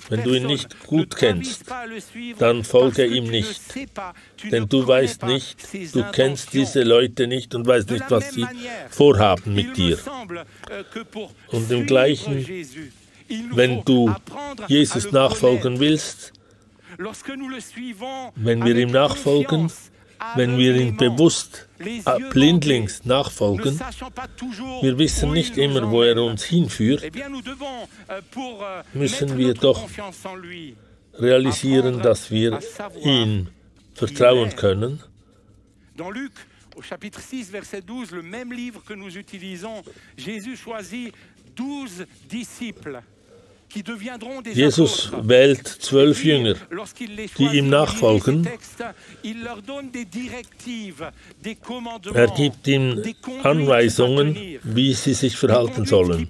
Wenn du ihn nicht gut kennst, dann folge ihm nicht. Denn du weißt nicht, du kennst diese Leute nicht und weißt nicht, was sie vorhaben mit dir. Und im Gleichen, wenn du Jesus nachfolgen willst, wenn wir ihm nachfolgen, wenn wir ihm bewusst blindlings nachfolgen, wir wissen nicht immer, wo er uns hinführt, müssen wir doch realisieren, dass wir ihm vertrauen können. Dans Luc, au chapitre 6, verset 12, le même livre que nous utilisons, Jésus choisit 12 disciples. Jesus wählt 12 Jünger, die ihm nachfolgen. Er gibt ihnen Anweisungen, wie sie sich verhalten sollen.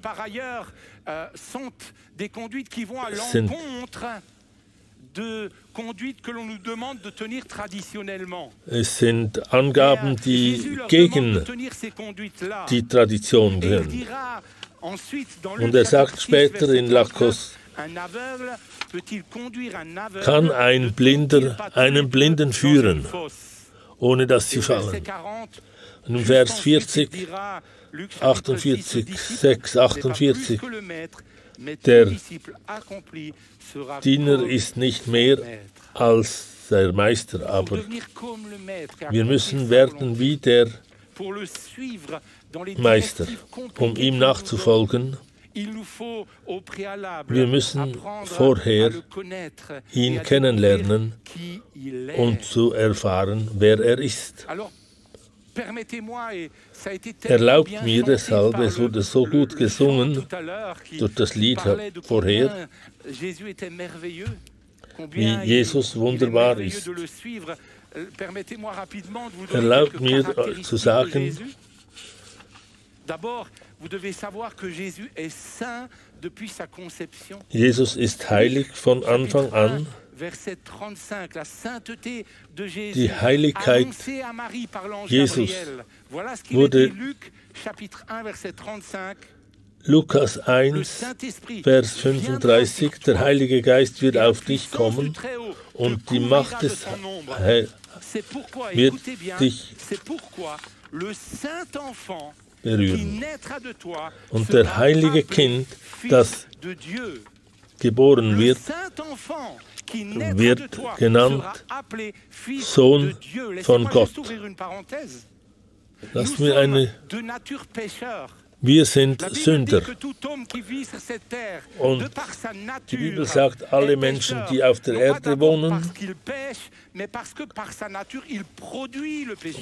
Es sind Angaben, die gegen die Tradition gehen. Und er sagt später in Lakos, kann ein Blinder einen Blinden führen, ohne dass sie fallen. Und in Vers 40, 48, 6, 48, der Diener ist nicht mehr als der Meister, aber wir müssen werden wie der Meister, um ihm nachzufolgen. Wir müssen vorher ihn kennenlernen und zu erfahren, wer er ist. Erlaubt mir deshalb, es wurde so gut gesungen durch das Lied vorher, wie Jesus wunderbar ist. Erlaubt mir zu sagen, Jesus ist heilig von Anfang an. Die Heiligkeit Jesus wurde Lukas 1, Vers 35, der Heilige Geist wird auf dich kommen und die Macht des Herrn wird dich berühren. Und der heilige Kind, das geboren wird, wird genannt Sohn von Gott. Lass mir eine... Wir sind Sünder. Und die Bibel sagt, alle Menschen, die auf der Erde wohnen,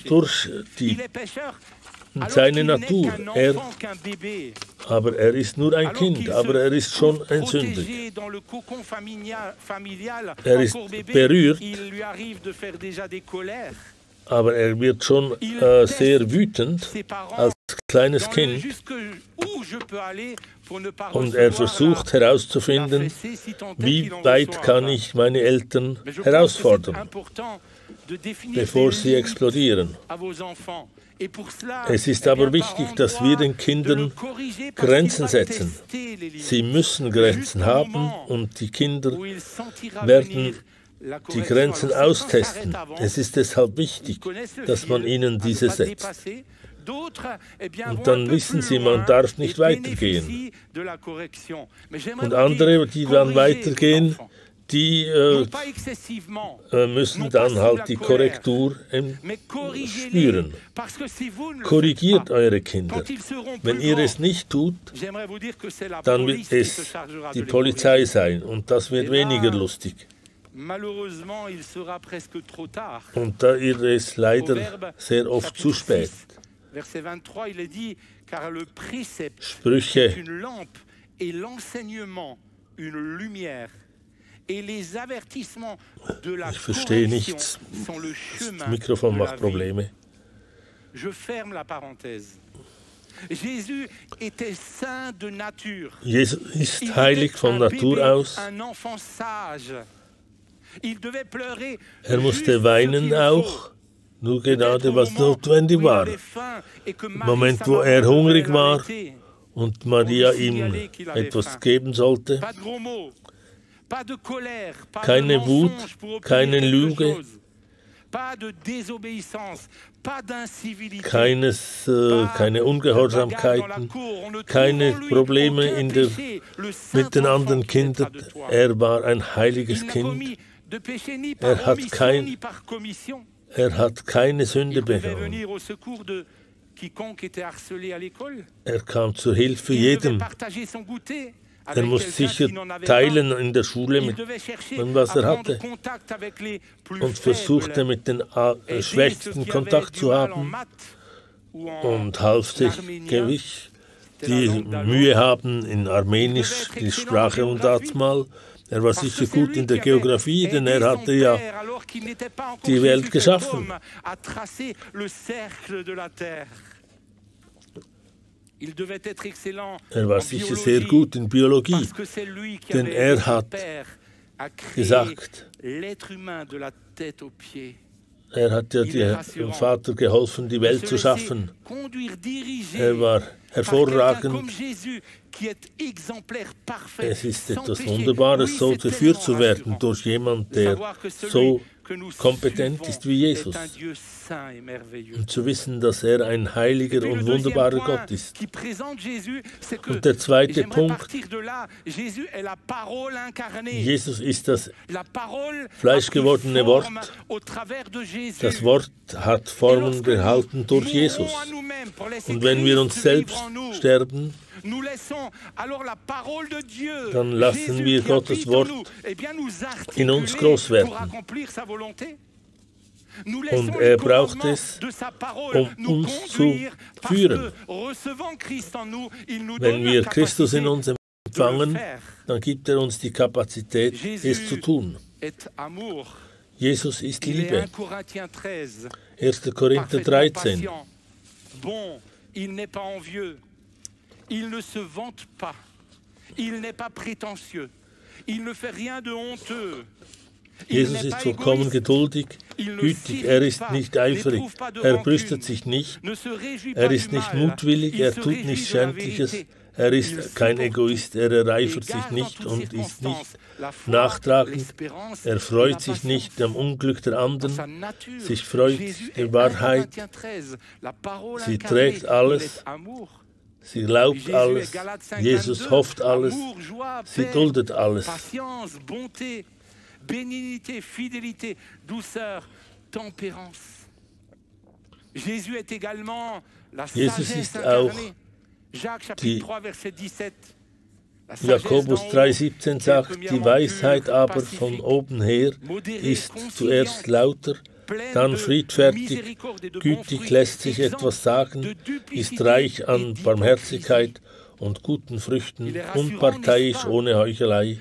durch seine Natur. Aber er ist nur ein Kind, aber er ist schon ein Sünder. Er ist berührt, aber er wird schon sehr wütend, als kleines Kind und er versucht herauszufinden, wie weit kann ich meine Eltern herausfordern, bevor sie explodieren. Es ist aber wichtig, dass wir den Kindern Grenzen setzen. Sie müssen Grenzen haben und die Kinder werden die Grenzen austesten. Es ist deshalb wichtig, dass man ihnen diese setzt. Und dann wissen sie, man darf nicht weitergehen. Und andere, die dann weitergehen, die müssen dann halt die Korrektur spüren. Korrigiert eure Kinder. Wenn ihr es nicht tut, dann wird es die Polizei sein und das wird weniger lustig. Und da ist es leider sehr oft zu spät. Sprüche. Ich verstehe nichts. Das Mikrofon macht Probleme. Jesus ist heilig von Natur aus. Er musste weinen auch, nur gerade was notwendig war. Im Moment, wo er hungrig war und Maria ihm etwas geben sollte. Keine Wut, keine Lüge, keine Ungehorsamkeiten, keine Probleme mit den anderen Kindern. Er war ein heiliges Kind. Er hat keine Sünde begangen. Er kam zur Hilfe jedem. Er musste sicher teilen in der Schule, mit was er hatte, und versuchte mit den Schwächsten Kontakt zu haben und half sich Gewicht, die Mühe haben in Armenisch, die Sprache und damals. Er war sicher gut in der Geografie, denn er hatte ja die Welt geschaffen. Er war sicher sehr gut in Biologie, denn er hat gesagt, er hat ja dem Vater geholfen, die Welt zu schaffen. Er war hervorragend. Es ist etwas Wunderbares, so geführt zu werden durch jemanden, der so kompetent ist wie Jesus. Und zu wissen, dass er ein heiliger und wunderbarer Gott ist. Und der zweite Punkt, Jesus ist das fleischgewordene Wort. Das Wort hat Formen behalten durch Jesus. Und wenn wir uns selbst sterben, dann lassen wir Gottes Wort in uns groß werden. Und er braucht es, um uns zu führen. Wenn wir Christus in uns empfangen, dann gibt er uns die Kapazität, es zu tun. Jesus ist Liebe. 1. Korinther 13. Il ne se vante pas, il n'est pas prétentieux, il ne fait rien de honteux. Jesus ist vollkommen geduldig, gütig, er ist nicht eifrig, er brüstet sich nicht, er ist nicht mutwillig, er tut nichts Schändliches, er ist kein Egoist, er ereifert sich nicht und ist nicht nachtragend, er freut sich nicht am Unglück der anderen, sich freut der Wahrheit, sie trägt alles. Sie glaubt alles, Jesus hofft alles, sie duldet alles. Jesus ist auch Jakobus 3,17 sagt, die Weisheit aber von oben her ist zuerst lauter, dann friedfertig, gütig lässt sich etwas sagen, ist reich an Barmherzigkeit und guten Früchten, unparteiisch, ohne Heuchelei.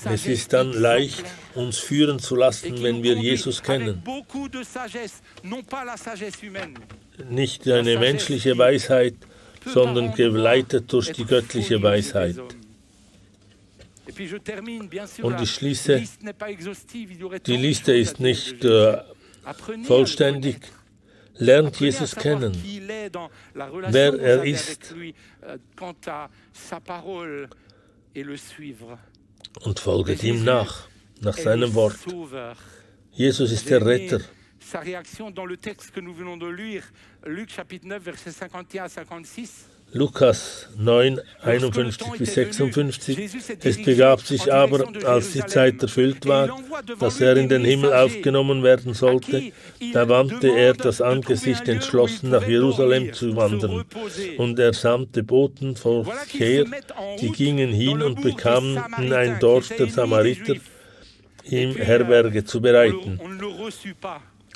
Es ist dann leicht, uns führen zu lassen, wenn wir Jesus kennen. Nicht eine menschliche Weisheit, sondern geleitet durch die göttliche Weisheit. Und ich schließe, die Liste ist nicht vollständig. Lernt Jesus kennen, wer er ist, und folget ihm nach seinem Wort. Jesus ist der Retter. Sa réaction dans le texte que nous venons de lire, Luc chapitre 9, versets 51 à 56. Lukas 9, 51 bis 56. Es begab sich aber, als die Zeit erfüllt war, dass er in den Himmel aufgenommen werden sollte, da wandte er das Angesicht entschlossen nach Jerusalem zu wandern. Und er sandte Boten vor sich her, die gingen hin und bekamen in ein Dorf der Samariter, ihm Herberge zu bereiten.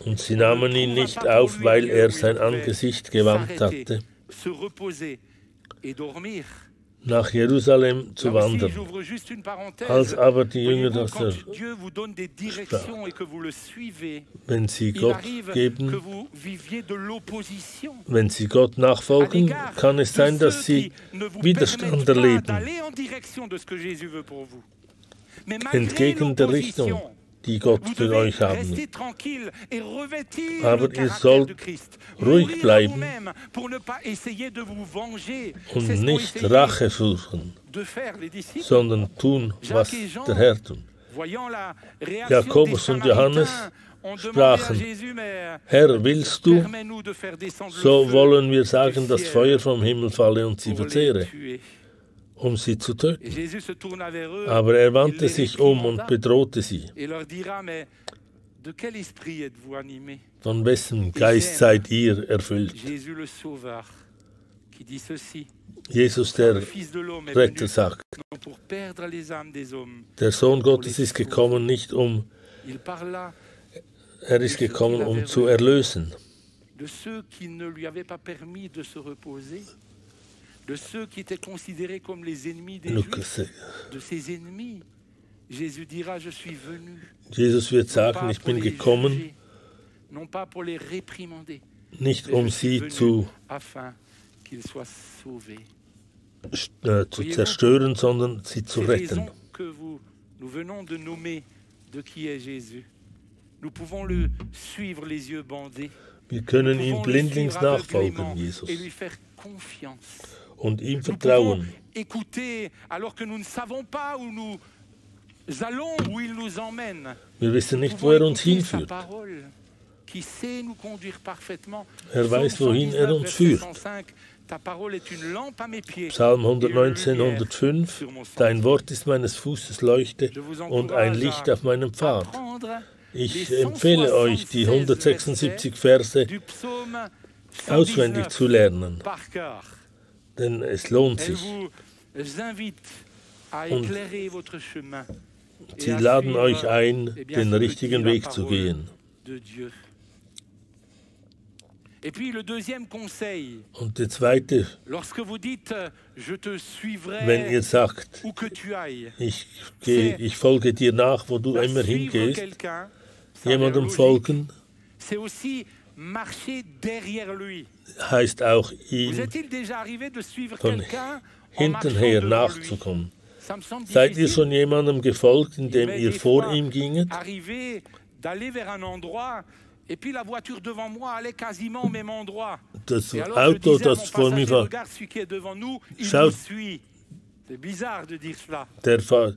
Und sie nahmen ihn nicht auf, weil er sein Angesicht gewandt hatte, nach Jerusalem zu wandern. Als aber die Jünger das wenn sie Gott geben, wenn sie Gott nachfolgen, kann es sein, dass sie Widerstand erleben, entgegen der Richtung, die Gott für euch haben. Aber ihr sollt ruhig bleiben und nicht Rache suchen, sondern tun, was der Herr tut. Jakobus und Johannes sprachen, Herr, willst du, so wollen wir sagen, dass Feuer vom Himmel falle und sie verzehre, um sie zu töten. Aber er wandte sich um und bedrohte sie. Von wessen Geist seid ihr erfüllt? Jesus, der Retter, sagt, der Sohn Gottes ist gekommen, er ist gekommen, um zu erlösen. De ceux qui étaient considérés comme les ennemis des Juifs, de ses ennemis. Jesus dira, je suis venu. Jesus wird sagen, ich bin gekommen, nicht um sie zu zerstören, sondern sie zu retten. Wir können ihm blindlings nachfolgen, Jesus, und ihm vertrauen. Wir wissen nicht, wo er uns hinführt. Er weiß, wohin er uns führt. Psalm 119, 105, dein Wort ist meines Fußes Leuchte und ein Licht auf meinem Pfad. Ich empfehle euch, die 176 Verse auswendig zu lernen, denn es lohnt sich. Und sie laden euch ein, den richtigen Weg zu gehen. Und der zweite, wenn ihr sagt, ich folge dir nach, wo du immer hingehst, jemandem folgen, heißt auch, ihm von hinten her nachzukommen. Seid ihr schon jemandem gefolgt, indem ihr vor ihm ginget? Das Auto, das vor mir war, schaut, der Fahrt,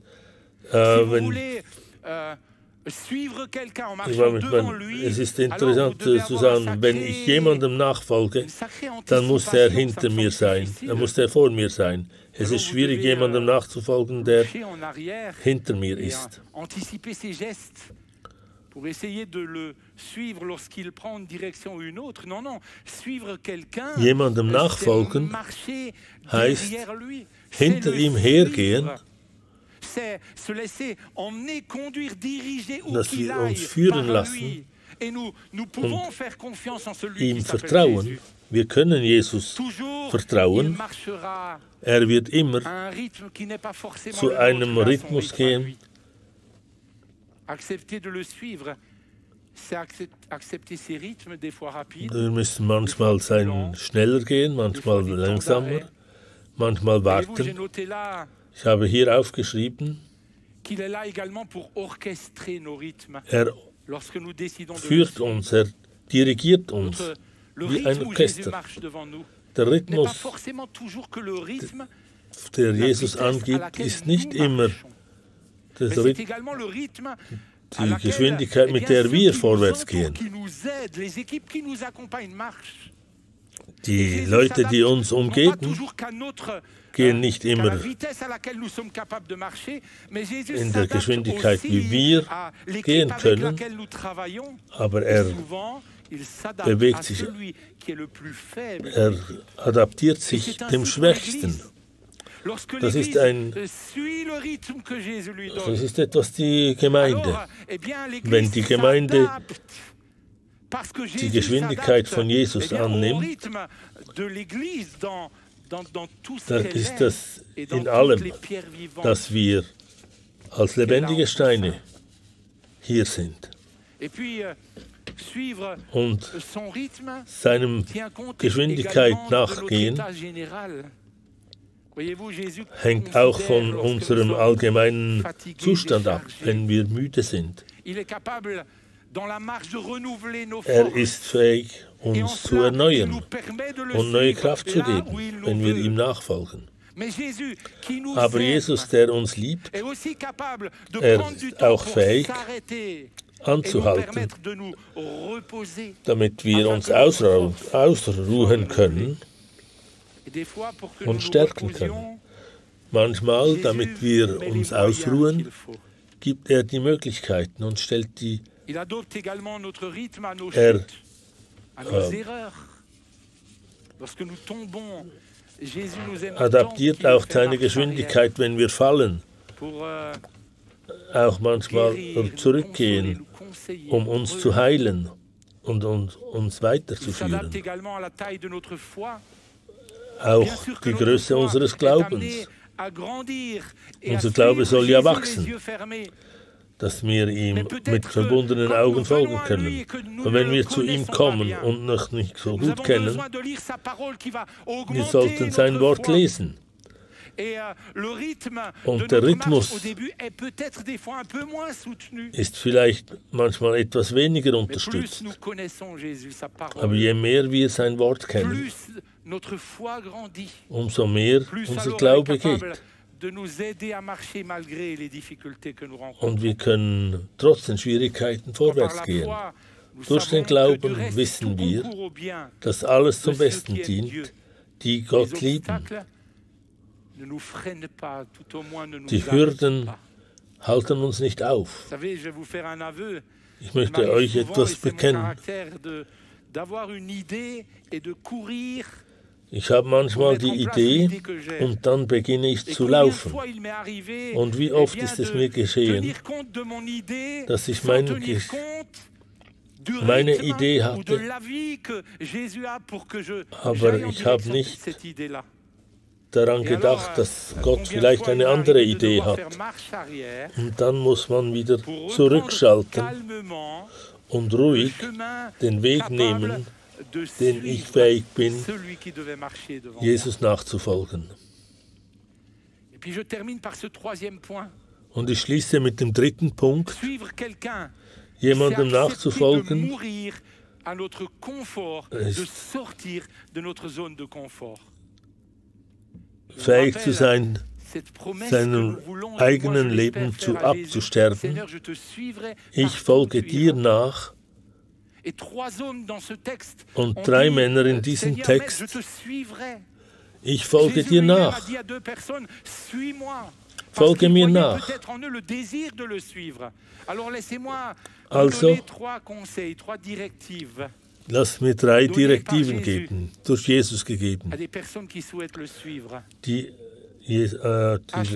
es ist interessant zu sagen, wenn ich jemandem nachfolge, dann muss er hinter mir sein, dann muss er vor mir sein. Es ist schwierig, jemandem nachzufolgen, der hinter mir ist. Pour essayer de le suivre lorsqu'il prend une direction ou une autre. Non, non, suivre quelqu'un, jemandem nachfolgen heißt hinter ihm hergehen, dass wir uns führen lassen, ihm vertrauen. Wir können Jesus vertrauen. Er wird immer zu einem Rhythmus gehen. Wir müssen manchmal schneller gehen, manchmal langsamer, manchmal warten. Ich habe hier aufgeschrieben, er führt uns, er dirigiert uns wie ein Orchester. Der Rhythmus, der Jesus angibt, ist nicht immer die Geschwindigkeit, mit der wir vorwärts gehen. Die Leute, die uns umgeben, gehen nicht immer in der Geschwindigkeit, wie wir gehen können, aber er bewegt sich, er adaptiert sich dem Schwächsten. Das ist etwas die Gemeinde. Wenn die Gemeinde die Geschwindigkeit von Jesus annimmt, dann ist das in allem, dass wir als lebendige Steine hier sind und seinem Geschwindigkeit nachgehen, hängt auch von unserem allgemeinen Zustand ab, wenn wir müde sind. Er ist fähig, uns zu erneuern und neue Kraft zu geben, wenn wir ihm nachfolgen. Aber Jesus, der uns liebt, er ist auch fähig, anzuhalten, damit wir uns ausruhen können und stärken können. Manchmal, damit wir uns ausruhen, gibt er die Möglichkeiten und stellt die. Er adaptiert auch seine Geschwindigkeit, wenn wir fallen, auch manchmal zurückgehen, um uns zu heilen und uns weiterzuführen. Auch die Größe unseres Glaubens. Unser Glaube soll ja wachsen, dass wir ihm mit verbundenen Augen folgen können. Und wenn wir zu ihm kommen und noch nicht so gut kennen, wir sollten sein Wort lesen. Und der Rhythmus ist vielleicht manchmal etwas weniger unterstützt. Aber je mehr wir sein Wort kennen, umso mehr unser Glaube geht. Und wir können trotz den Schwierigkeiten vorwärts gehen. Durch den Glauben wissen wir, dass alles zum Besten dient, die Gott lieben. Die Hürden halten uns nicht auf. Ich möchte euch etwas bekennen. Ich habe manchmal die Idee und dann beginne ich zu laufen. Und wie oft ist es mir geschehen, dass ich meine Idee hatte, aber ich habe nicht daran gedacht, dass Gott vielleicht eine andere Idee hat. Und dann muss man wieder zurückschalten und ruhig den Weg nehmen, den ich fähig bin, Jesus nachzufolgen. Und ich schließe mit dem dritten Punkt, jemandem nachzufolgen, fähig zu sein, seinem eigenen Leben abzusterben. Ich folge dir nach. Und 3 Männer in diesem Text, ich folge dir nach. Folge mir nach. Also, lass mir 3 Direktiven geben, durch Jesus gegeben.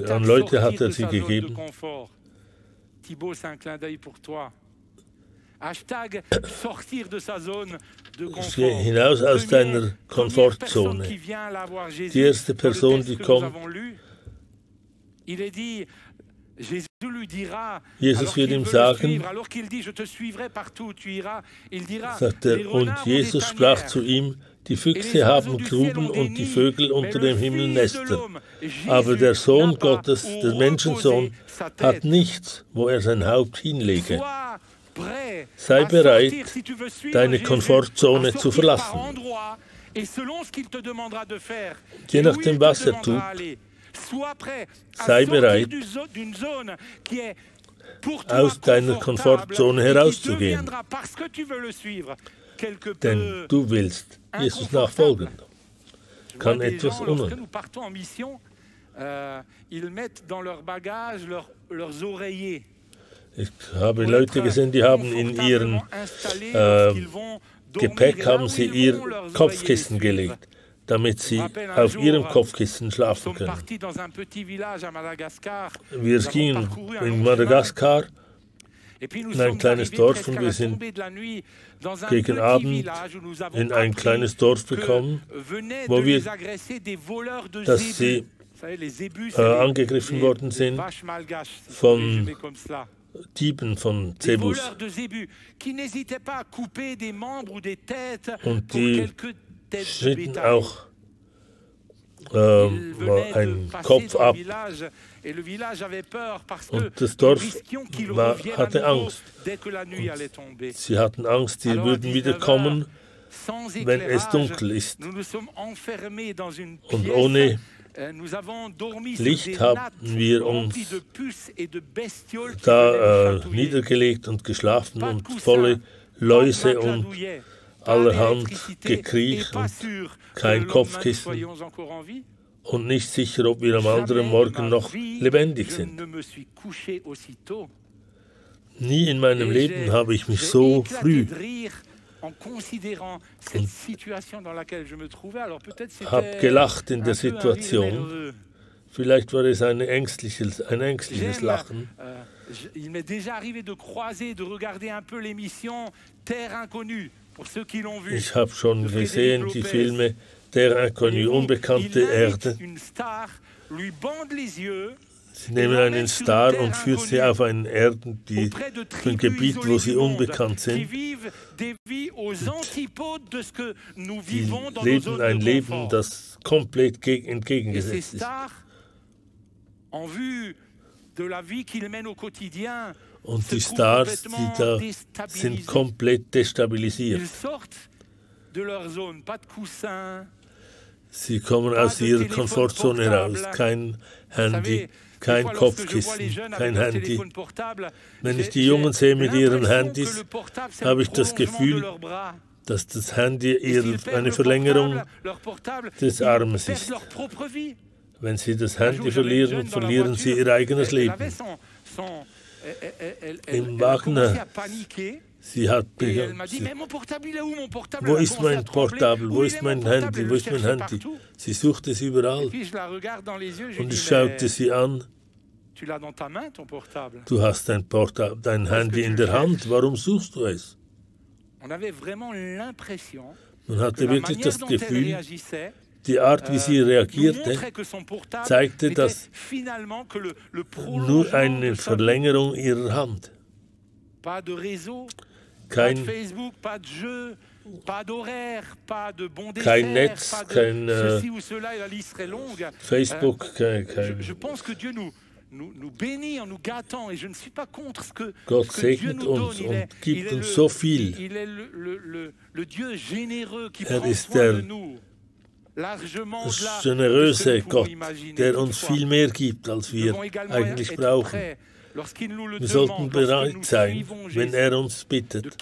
An Leute hat er sie gegeben. Geh hinaus aus deiner Komfortzone. Die erste Person, die kommt, Jesus wird ihm sagen, sagt er, und Jesus sprach zu ihm, die Füchse haben Gruben und die Vögel unter dem Himmel Nester, aber der Sohn Gottes, der Menschensohn, hat nichts, wo er sein Haupt hinlege. Sei bereit, deine Komfortzone zu verlassen. Je nachdem, was er tut, sei bereit, aus deiner Komfortzone herauszugehen, denn du willst Jesus nachfolgen. Kann etwas unten. Ich habe Leute gesehen, die haben in ihren Gepäck haben sie ihr Kopfkissen gelegt, damit sie auf ihrem Kopfkissen schlafen können. Wir gingen in Madagaskar in ein kleines Dorf und wir sind gegen Abend in ein kleines Dorf gekommen, wo wir, dass sie angegriffen worden sind von Dieben von Zebus. Und die schnitten auch einen Kopf ab. Und das Dorf hatte Angst. Und sie hatten Angst, sie würden wieder kommen, wenn es dunkel ist. Und ohne Licht haben wir uns da niedergelegt und geschlafen und volle Läuse und allerhand Gekriech und kein Kopfkissen und nicht sicher, ob wir am anderen Morgen noch lebendig sind. Nie in meinem Leben habe ich mich so früh habe gelacht in der Situation. Vielleicht war es ein ängstliches Lachen. Ich habe schon gesehen, die Filme Terre Inconnue, unbekannte Erde. Sie nehmen einen Star und führen sie auf ein Gebiet, wo sie unbekannt sind. Die leben ein Leben, das komplett entgegengesetzt ist. Und die Stars, die da sind, komplett destabilisiert. Sie kommen aus ihrer Komfortzone heraus. Kein Handy, kein Kopfkissen, kein Handy. Wenn ich die Jungen sehe mit ihren Handys, habe ich das Gefühl, dass das Handy eine Verlängerung des Armes ist. Wenn sie das Handy verlieren, verlieren sie ihr eigenes Leben. Im Wagner, sie hat wo ist mein Portable, wo ist mein Handy, wo ist mein Handy? Sie suchte es überall. Und ich schaute sie an. Du hast dein Handy in der Hand, warum suchst du es? Man hatte wirklich das Gefühl, die Art, wie sie reagierte, zeigte, dass nur eine Verlängerung ihrer Hand. Kein Netz, kein Facebook, Gott segnet uns und gibt uns so viel. Er ist der generöse Gott, der uns viel mehr gibt, als wir eigentlich brauchen. Wir sollten bereit sein, wenn er uns bittet,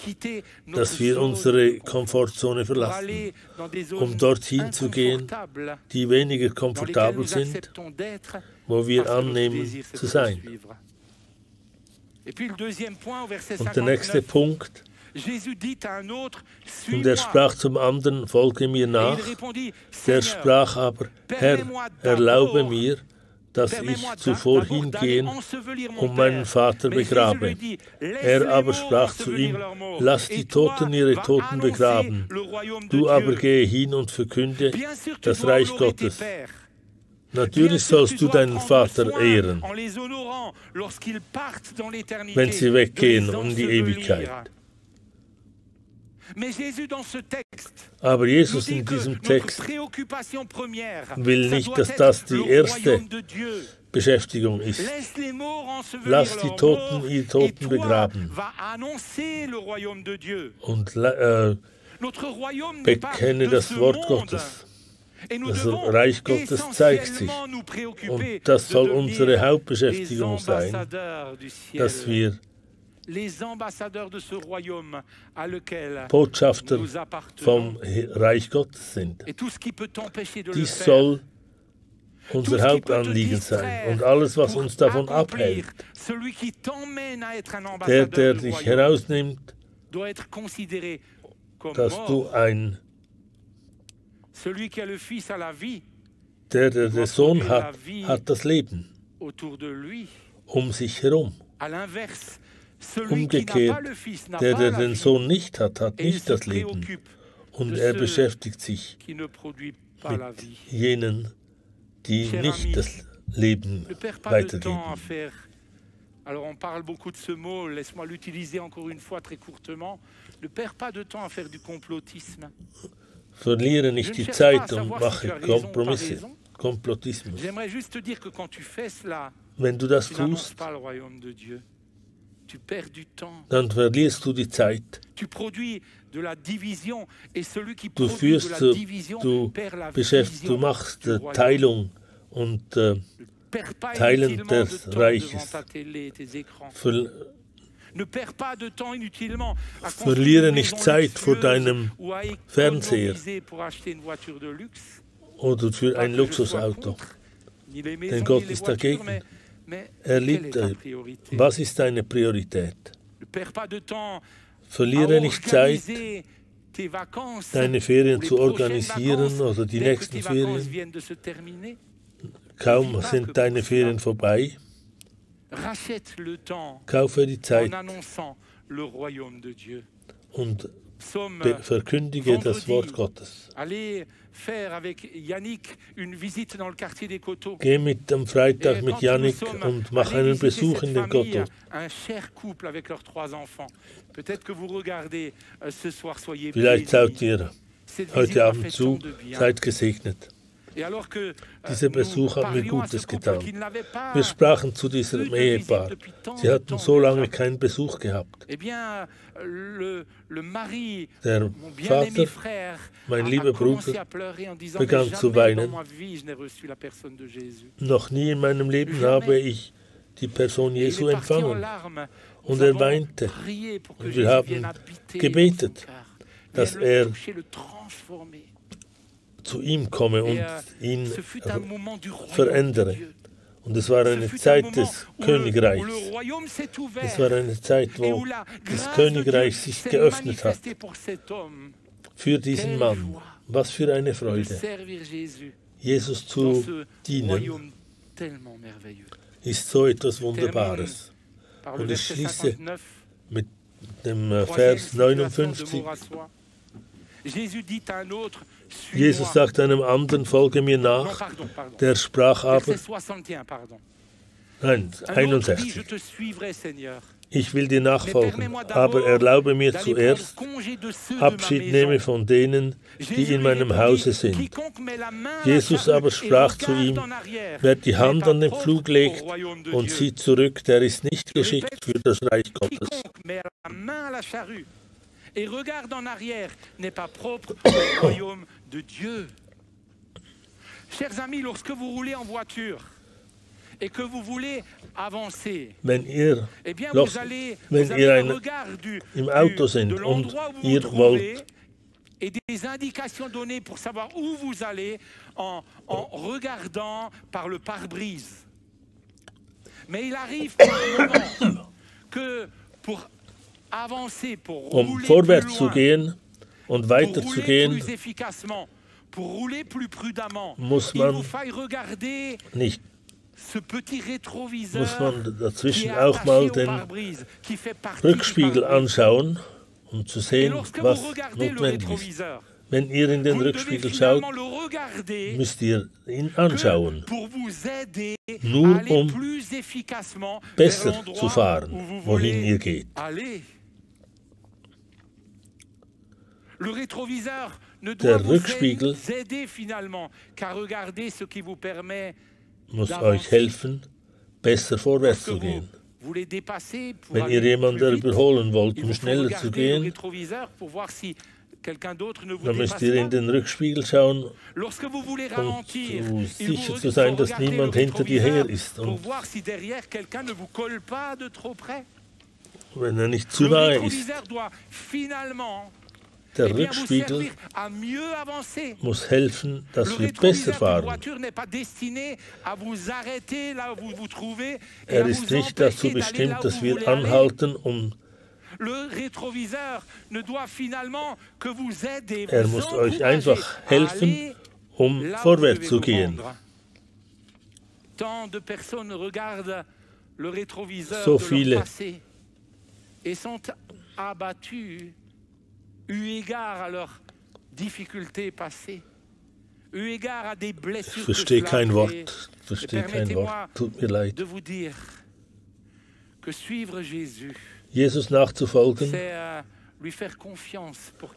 dass wir unsere Komfortzone verlassen, um dorthin zu gehen, die weniger komfortabel sind, wo wir annehmen zu sein. Und der nächste Punkt, und er sprach zum anderen, folge mir nach. Der sprach aber, Herr, erlaube mir, dass ich zuvor hingehen und meinen Vater begrabe. Er aber sprach zu ihm, lass die Toten ihre Toten begraben, du aber gehe hin und verkünde das Reich Gottes. Natürlich sollst du deinen Vater ehren, wenn sie weggehen um die Ewigkeit. Aber Jesus in diesem Text will nicht, dass das die erste Beschäftigung ist. Lass die Toten ihre Toten begraben und bekenne das Wort Gottes. Das Reich Gottes zeigt sich. Und das soll unsere Hauptbeschäftigung sein, dass wir Botschafter vom Reich Gottes sind. Dies soll unser Hauptanliegen sein. Und alles, was uns davon abhält, der dich herausnimmt, dass du der den Sohn hat, hat das Leben um sich herum. Umgekehrt, der den Sohn nicht hat, hat nicht das Leben. Und er beschäftigt sich mit jenen, die nicht das Leben weitergeben. Alors on parle beaucoup de ce mot, laisse-moi l'utiliser encore une fois très courtement. Ne perds pas de temps à faire du complotisme. Verliere nicht die Zeit und mache Kompromisse, Komplotismus. J'aimerais juste te dire que quand tu fais cela, wenn du das tust, pas le royaume de Dieu. Tu perds du temps. Dann verlierst du die Zeit. Tu produis de la division et celui qui du produit de la division perd la vision. Du machst Teilung und Teilen des Reiches. Verliere nicht Zeit vor deinem Fernseher oder für ein Luxusauto, denn Gott ist dagegen. Er liebt euch. Was ist deine Priorität? Verliere nicht Zeit, deine Ferien zu organisieren oder die nächsten Ferien. Kaum sind deine Ferien vorbei. Kaufe die Zeit und verkündige das Wort Gottes. Geh am Freitag mit Yannick und mach einen Besuch in den Coteaux. Vielleicht schaut ihr heute Abend zu, seid gesegnet. Dieser Besuch hat mir Gutes getan. Wir sprachen zu diesem Ehepaar. Sie hatten so lange keinen Besuch gehabt. Der Vater, mein lieber Bruder, begann zu weinen. Noch nie in meinem Leben habe ich die Person Jesu empfangen. Und er weinte. Und wir haben gebetet, dass er zu ihm komme und ihn verändere. Und es war eine Zeit des Königreichs. Es war eine Zeit, wo das Königreich sich geöffnet hat für diesen Mann. Was für eine Freude. Jesus zu dienen ist so etwas Wunderbares. Und ich schließe mit dem Vers 59. Jesus sagt einem anderen, folge mir nach, der sprach aber, nein, 61, ich will dir nachfolgen, aber erlaube mir zuerst, Abschied nehme von denen, die in meinem Hause sind. Jesus aber sprach zu ihm, wer die Hand an den Pflug legt und sieht zurück, der ist nicht geschickt für das Reich Gottes. Et regarde en arrière n'est pas propre au royaume de Dieu. Chers amis, lorsque vous roulez en voiture et que vous voulez avancer, eh bien vous allez le regard im Auto sind und ihr wollt et des indications données pour savoir où vous allez en regardant par le pare-brise. Mais il arrive par moment que pour vorwärts zu gehen und weiter zu gehen, muss man nicht muss man dazwischen auch mal den Rückspiegel anschauen, um zu sehen, was notwendig ist. Wenn ihr in den Rückspiegel schaut, müsst ihr ihn anschauen, nur um besser zu fahren, wohin ihr geht. Der Rückspiegel muss euch helfen, besser vorwärts zu gehen. Wenn ihr jemanden überholen wollt, um schneller zu gehen, dann müsst ihr in den Rückspiegel schauen, um sicher zu sein, dass niemand hinter dir her ist. Und wenn er nicht zu nahe ist, der Rückspiegel muss helfen, dass wir besser fahren. Er ist nicht dazu bestimmt, dass wir anhalten, um er muss euch einfach helfen, um vorwärts zu gehen. So viele ich verstehe kein Wort, tut mir leid. Jesus nachzufolgen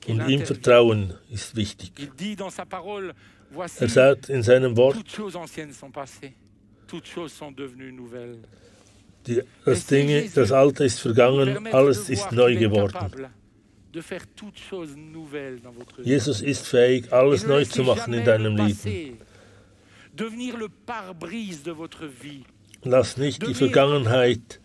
und ihm vertrauen ist wichtig. Er sagt in seinem Wort, das Alte ist vergangen, alles ist neu geworden. Jesus ist fähig, alles neu zu machen in deinem Leben. Lass nicht die Vergangenheit.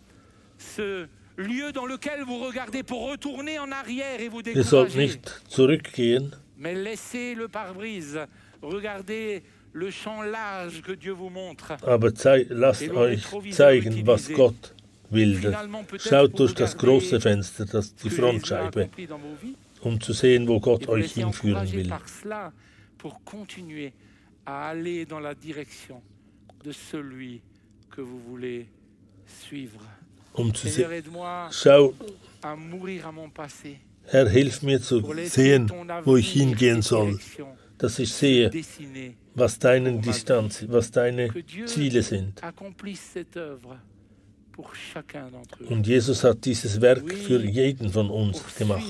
Ihr sollt nicht zurückgehen, aber lasst euch zeigen, was Gott will. Schaut durch das große Fenster, die Frontscheibe, um zu sehen, wo Gott euch hinführen will. Um zu sehen, schau, Herr, hilf mir zu sehen, wo ich hingehen soll, dass ich sehe, was deine Ziele sind. Und Jesus hat dieses Werk für jeden von uns gemacht,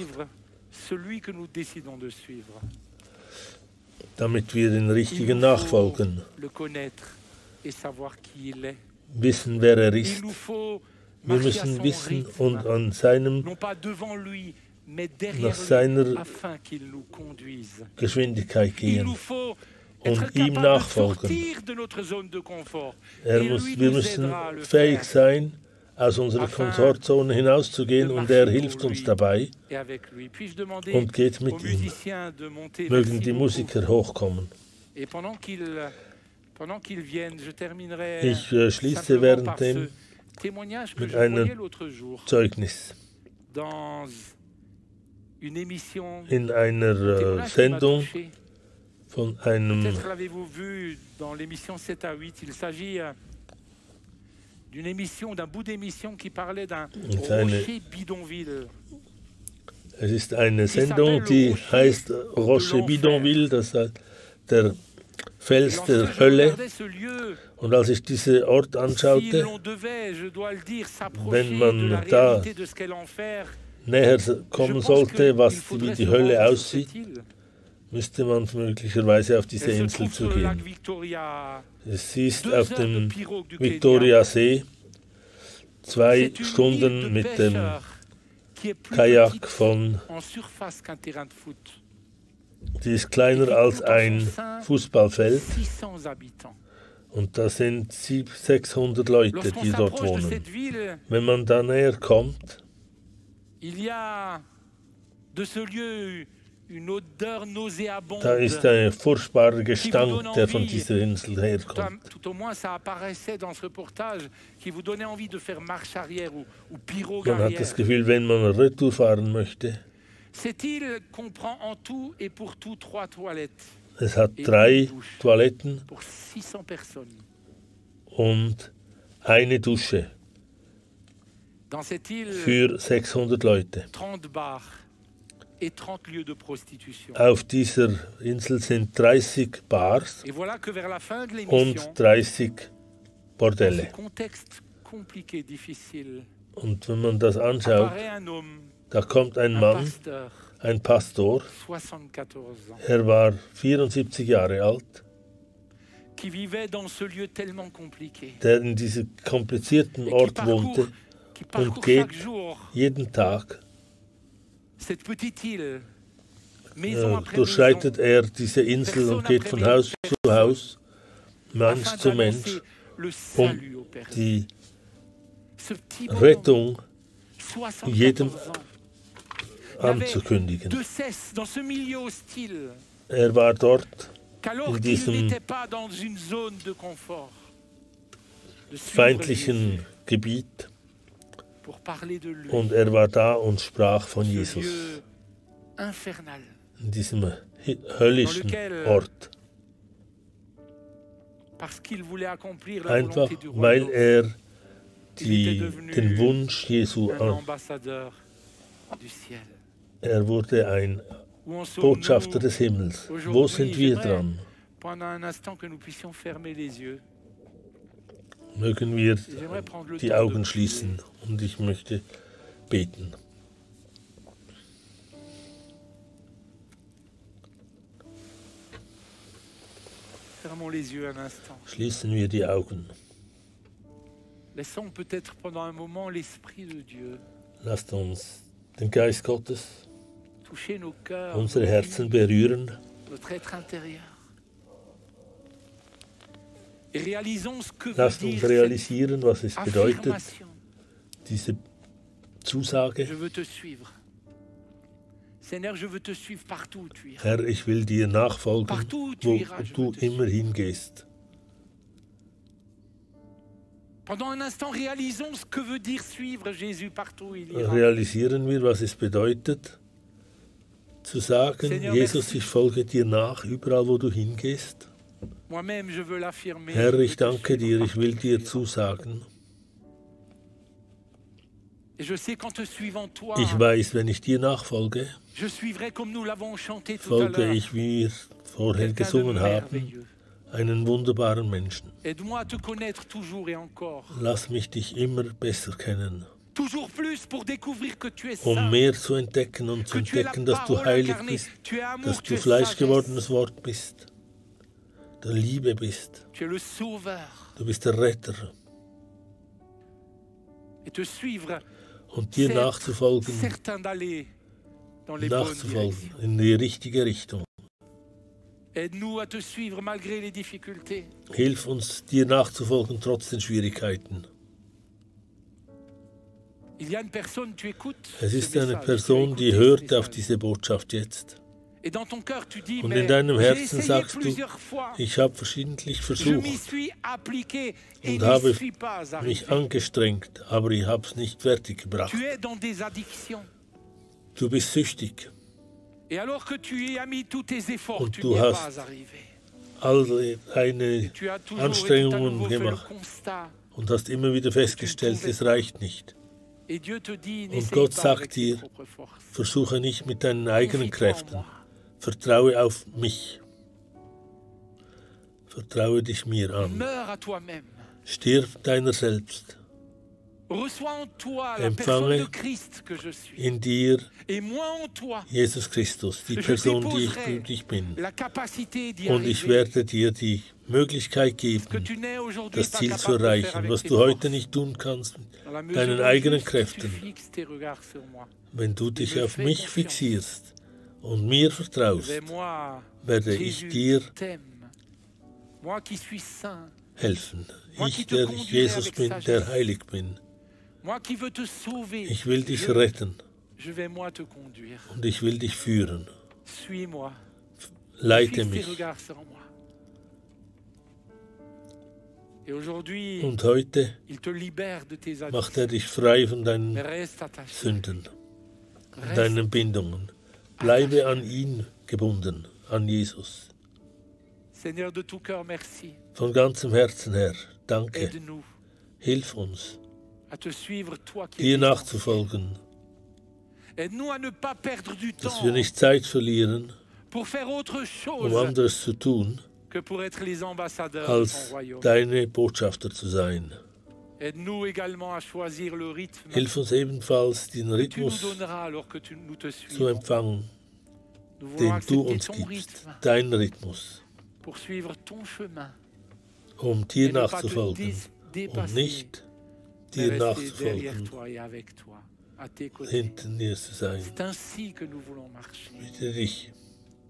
damit wir den Richtigen nachfolgen, wissen, wer er ist. Wir müssen wissen und an nach seiner Geschwindigkeit gehen und ihm nachfolgen. Wir müssen fähig sein, aus unserer Komfortzone hinauszugehen, und er hilft uns dabei und geht mit ihm. Mögen die Musiker hochkommen. Ich schließe währenddem mit einem Zeugnis. In einer Sendung von einem Es ist eine Sendung, die heißt Rocher Bidonville, das heißt der Fels der Hölle. Und als ich diesen Ort anschaute, wenn man da näher kommen sollte, wie die Hölle aussieht, müsste man möglicherweise auf diese Insel zu gehen. Sie ist auf dem Victoria-See, 2 Stunden mit dem Kajak die ist kleiner als ein Fußballfeld, und da sind 600 Leute, die dort wohnen. Wenn man da näher kommt, da ist ein furchtbarer Gestank, der von dieser Insel herkommt. Man hat das Gefühl, wenn man Retour fahren möchte. Es hat 3 Toiletten und eine Dusche Dans cette île, für 600 Leute. 30 bars et 30 lieux de prostitution. Auf dieser Insel sind 30 Bars Et voilà que vers la fin de und l'émission, 30 dans ce Bordelle. contexte compliqué, difficile, Und wenn man das anschaut, apparaît un homme, da kommt ein un Mann, pasteur, ein Pastor, 74 ans, er war 74 Jahre alt, qui vivait dans ce lieu tellement compliqué. der in diesem komplizierten Et Ort wohnte, qui parcourt geht chaque jour jeden Tag cette petite île, maison après maison, durchschreitet er diese Insel und geht von Haus zu Haus, Mensch afin zu Mensch, d'annoncer le salut aux personnes. die Ce petit bonhomme, Rettung 74 jedem ans, anzukündigen. de cesse dans ce milieu hostile, Er war dort qu'alors in qu'il diesem n'était pas dans une zone de confort, de suivre feindlichen Jésus Gebiet pour parler de lui, und er war da und sprach von ce Jesus, lieu infernal, in diesem höllischen Ort. parce qu'il voulait accomplir la Einfach volonté du weil royaume. er Il était devenu den Wunsch Jesu un ambassadeur du ciel. Er wurde ein Où en sommes-nous Botschafter des Himmels. Wo sind wir dran? pendant un instant que nous puissions fermer les yeux. Mögen wir J'aimerais prendre le die temps de Augen prier. schließen und ich möchte beten. Fermons les yeux un instant. Schließen wir die Augen. Laissons peut-être pendant un moment l'Esprit de Dieu Lasst uns den Geist Gottes, toucher nos cœurs, unsere nos Herzen vies, berühren notre être intérieur. Et réalisons ce que veut Lasst uns dire cette realisieren, was es bedeutet, affirmation. diese Zusage. Je veux te suivre. Seigneur, je veux te suivre partout où tu iras. Herr, ich will dir nachfolgen, Partout où tu wo iras, je du veux te immer suivre. hingehst. Pendant un instant, réalisons ce que veut dire suivre Jésus partout où il ira. Realisieren wir, was es bedeutet, zu sagen, Seigneur, Jesus, merci. ich folge dir nach, überall wo du hingehst. Moi-même, je veux l'affirmer. Herr, je veux ich te danke suivre dir, ich will partout où tu dir iras. zusagen. Et je sais qu'en te suivant toi, Ich weiß, wenn ich dir nachfolge, je suivrai comme nous l'avons chanté tout à folge l'heure. ich, wie wir vorher Quelqu'un de gesungen haben, merveilleux. einen wunderbaren Menschen. Aide-moi à te connaître toujours et encore. Lass mich dich immer besser kennen, Toujours plus pour découvrir que tu es um saint, mehr zu entdecken und zu que tu es la entdecken, dass du parole heilig incarnée, bist, tu es amour, dass tu du es fleischgewordenes sagesse, Wort bist, der Liebe bist. tu es le sauveur. Du bist der Retter. Et te suivre, Und dir c'est nachzufolgen, certain d'aller dans les bonnes nachzufolgen, directions. in die richtige Richtung. Aide-nous à te suivre malgré les difficultés. Hilf uns, dir nachzufolgen, trotz den Schwierigkeiten. Il y a une personne, tu écoutes Es ce ist eine message, Person, tu die écoutes hört ce auf message. diese Botschaft jetzt. Et dans ton cœur, tu dis, Und mais in deinem j'ai Herzen essayé sagst du, plusieurs fois. ich habe verschiedentlich Je m'y versucht suis appliqué et und n'y habe suis pas mich arrivé. angestrengt, aber ich habe es nicht fertiggebracht. Tu es dans des addictions. Du bist süchtig. Et alors que tu y as mis tous tes efforts, Und tu du n'y es hast pas arrivé. All deine Tu as toujours et tout à Anstrengungen nouveau fait le gemacht constat. und hast immer wieder festgestellt, es reicht nicht. Et Dieu te dit, Und n'essaye Gott pas sagt avec tes dir, propres forces. versuche nicht mit deinen eigenen Confie-toi en Kräften. moi. Vertraue auf mich. Vertraue dich mir an. Meurs à toi-même. Stirb deiner selbst. Reçois en toi la Empfange personne de Christ que je suis. In dir Et moi en toi Jesus Christus, die Je Person, déposerai die ich bin. la capacité d'y Und ich arriver. werde dir die Möglichkeit Ce que geben, tu n'es aujourd'hui das pas Ziel zu capable de faire erreichen, avec was tes du heute forces. nicht tun kannst, Dans la mesure deinen où eigenen juste Kräften. tu fixes tes regards sur moi. Wenn du dich me auf fais mich confiance. fixierst und mir vertraust, Mais moi, werde ich Jésus, dir t'aime. Moi qui suis saint, helfen. Moi qui Ich, te der conduirai Jesus avec bin, sagesse. der heilig bin. moi qui veux te sauver, Ich will dich je, retten je vais moi te conduire. und ich will dich führen. Suis-moi. Leite Fixe tes mich. regards sur moi. Et aujourd'hui, Und heute il te libère de tes macht addictions. dich frei von deinen Mais reste attaché. Sünden, Reste deinen Bindungen. Bleibe an ihn gebunden, an Jesus. Seigneur, de tout cœur, merci. Von ganzem Herzen her, danke. Aide-nous Hilf uns, à te suivre, toi qui dir es nachzufolgen, Aide-nous à ne pas perdre du dass temps wir nicht Zeit verlieren, pour faire autre chose anderes zu tun, que pour être les ambassadeurs de ton als royaume. deine Botschafter zu sein. Aide-nous également à choisir le rythme Hilf uns ebenfalls, den que tu nous Rhythmus donneras alors que nous te zu suivons. empfangen, Nous voulons den du accepter uns ton gibst, rythme deinen Rhythmus, pour suivre ton chemin dir et ne pas te nachzufolgen dépasser, nicht mais dir rester derrière nachzufolgen, toi et avec toi, à tes côtés. hinter dir zu sein. C'est ainsi que nous voulons marcher. Bitte dich,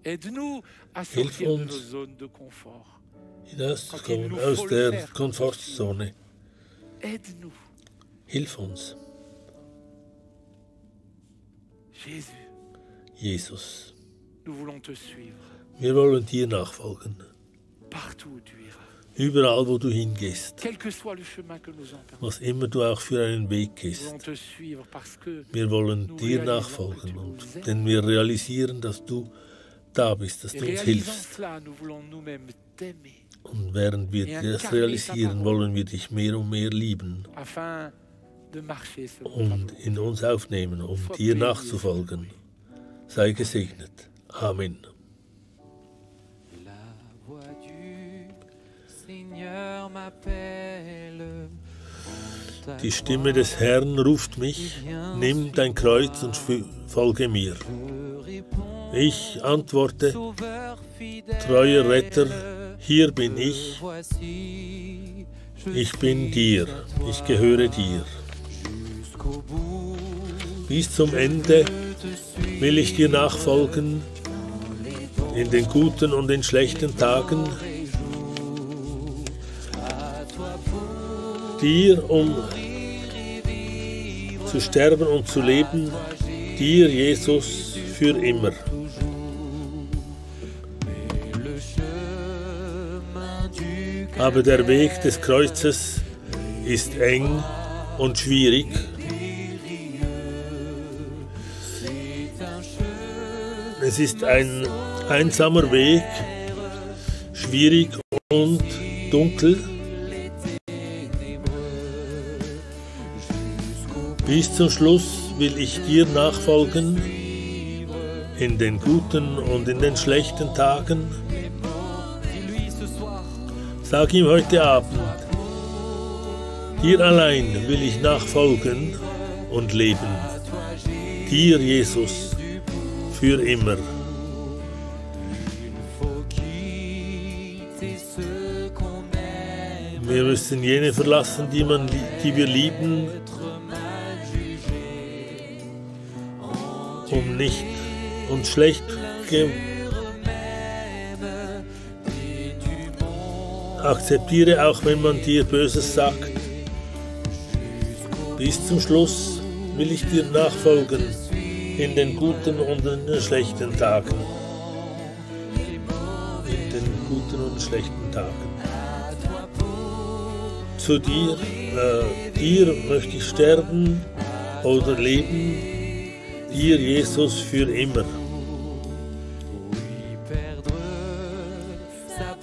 Aide-nous à Hilf sortir de uns, nos zones de confort. hinauszukommen aus der Komfortzone. Aide-nous, Hilf uns, Jésus. Jesus. Nous voulons te suivre Wir wollen dir nachfolgen, partout où tu iras. überall wo du hingehst, Quel que soit le chemin que nous empruntons, was immer du auch für einen Weg nous voulons gehst. te suivre parce que Wir wollen dir nachfolgen, denn wir realisieren, dass du da bist, dass et du uns réalisant hilfst. cela, nous voulons nous-mêmes t'aimer Und während wir das realisieren, wollen wir dich mehr und mehr lieben afin de marcher selon ta und volonté. in uns aufnehmen, um dir nachzufolgen. Sei gesegnet. Amen. La voix du Seigneur m'appelle. Die Stimme des Herrn ruft mich, nimm dein Kreuz und folge mir. Ich antworte, treuer Retter, hier bin ich bin dir, ich gehöre dir. Bis zum Ende will ich dir nachfolgen, in den guten und den schlechten Tagen, dir, um zu sterben und zu leben, dir, Jesus, für immer. Aber der Weg des Kreuzes ist eng und schwierig. Es ist ein einsamer Weg, schwierig und dunkel. Bis zum Schluss will ich dir nachfolgen, in den guten und in den schlechten Tagen. Sag ihm heute Abend, dir allein will ich nachfolgen und leben. Dir, Jesus, für immer. Wir müssen jene verlassen, die wir lieben, um nicht uns schlecht akzeptiere, auch wenn man dir Böses sagt. Bis zum Schluss will ich dir nachfolgen, in den guten und in den schlechten Tagen. In den guten und schlechten Tagen. Zu dir, dir möchte ich sterben oder leben, dir, Jesus, für immer.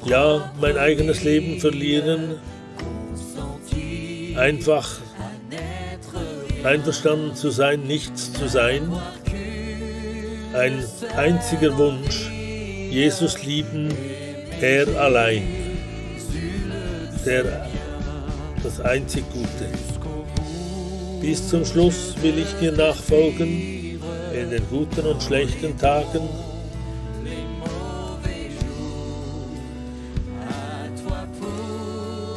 Ja, mein eigenes Leben verlieren, einfach einverstanden zu sein, nichts zu sein. Ein einziger Wunsch, Jesus lieben, er allein, das einzig Gute. Bis zum Schluss will ich dir nachfolgen, in den guten und schlechten Tagen.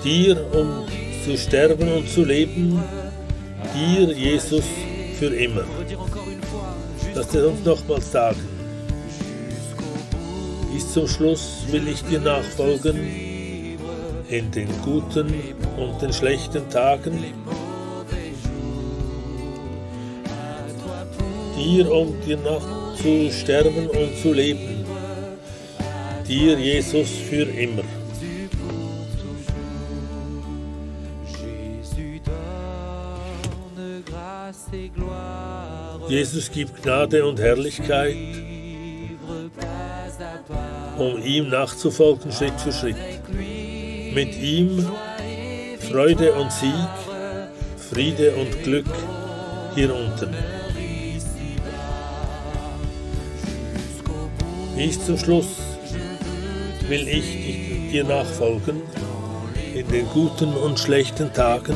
Dir, um zu sterben und zu leben, dir, Jesus, für immer. Lass es uns nochmals sagen. Bis zum Schluss will ich dir nachfolgen, in den guten und den schlechten Tagen. Dir, um dir zu sterben und zu leben, dir, Jesus, für immer. Jesus gibt Gnade und Herrlichkeit, um ihm nachzufolgen Schritt für Schritt. Mit ihm Freude und Sieg, Friede und Glück hier unten. Bis zum Schluss will ich dir nachfolgen, in den guten und schlechten Tagen,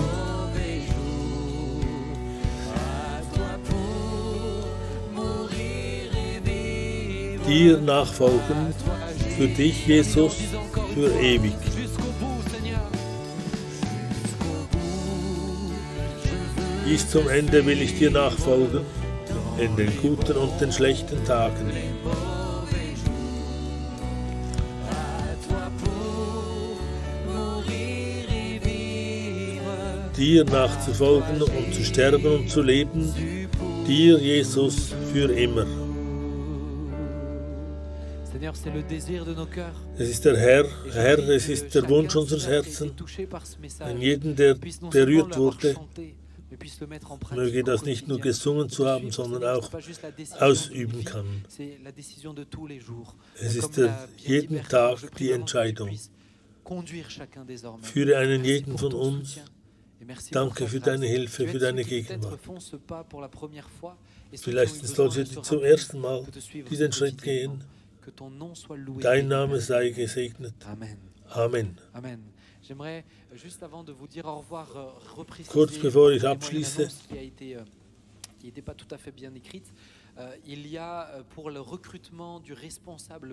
dir nachfolgen, für dich, Jesus, für ewig. Bis zum Ende will ich dir nachfolgen, in den guten und den schlechten Tagen. Dir nachzufolgen und zu sterben und zu leben, dir, Jesus, für immer. Es ist der Herr, es ist der Wunsch unseres Herzens, an jeden, der berührt wurde, möge das nicht nur gesungen zu haben, sondern auch ausüben kann. Es ist jeden Tag die Entscheidung. Führe einen jeden von uns. Danke für deine Hilfe, für deine Gegenwart. Vielleicht sind es solche, die zum ersten Mal diesen Schritt gehen. Dein Name sei gesegnet. Amen. Kurz bevor ich abschließe,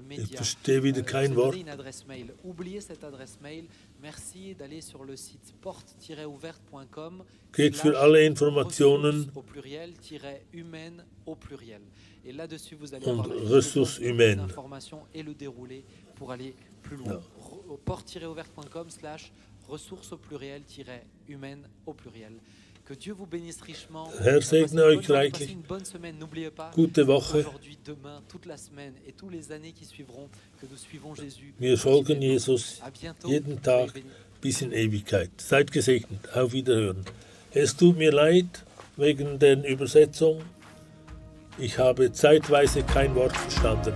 ich verstehe wieder kein Wort. Geht für alle Informationen und Ressources humaines. Herr segne euch reichlich. Gute Woche. Wir folgen Jesus jeden Tag bis in Ewigkeit. Seid gesegnet. Auf Wiederhören. Es tut mir leid wegen der Übersetzung. Ich habe zeitweise kein Wort verstanden.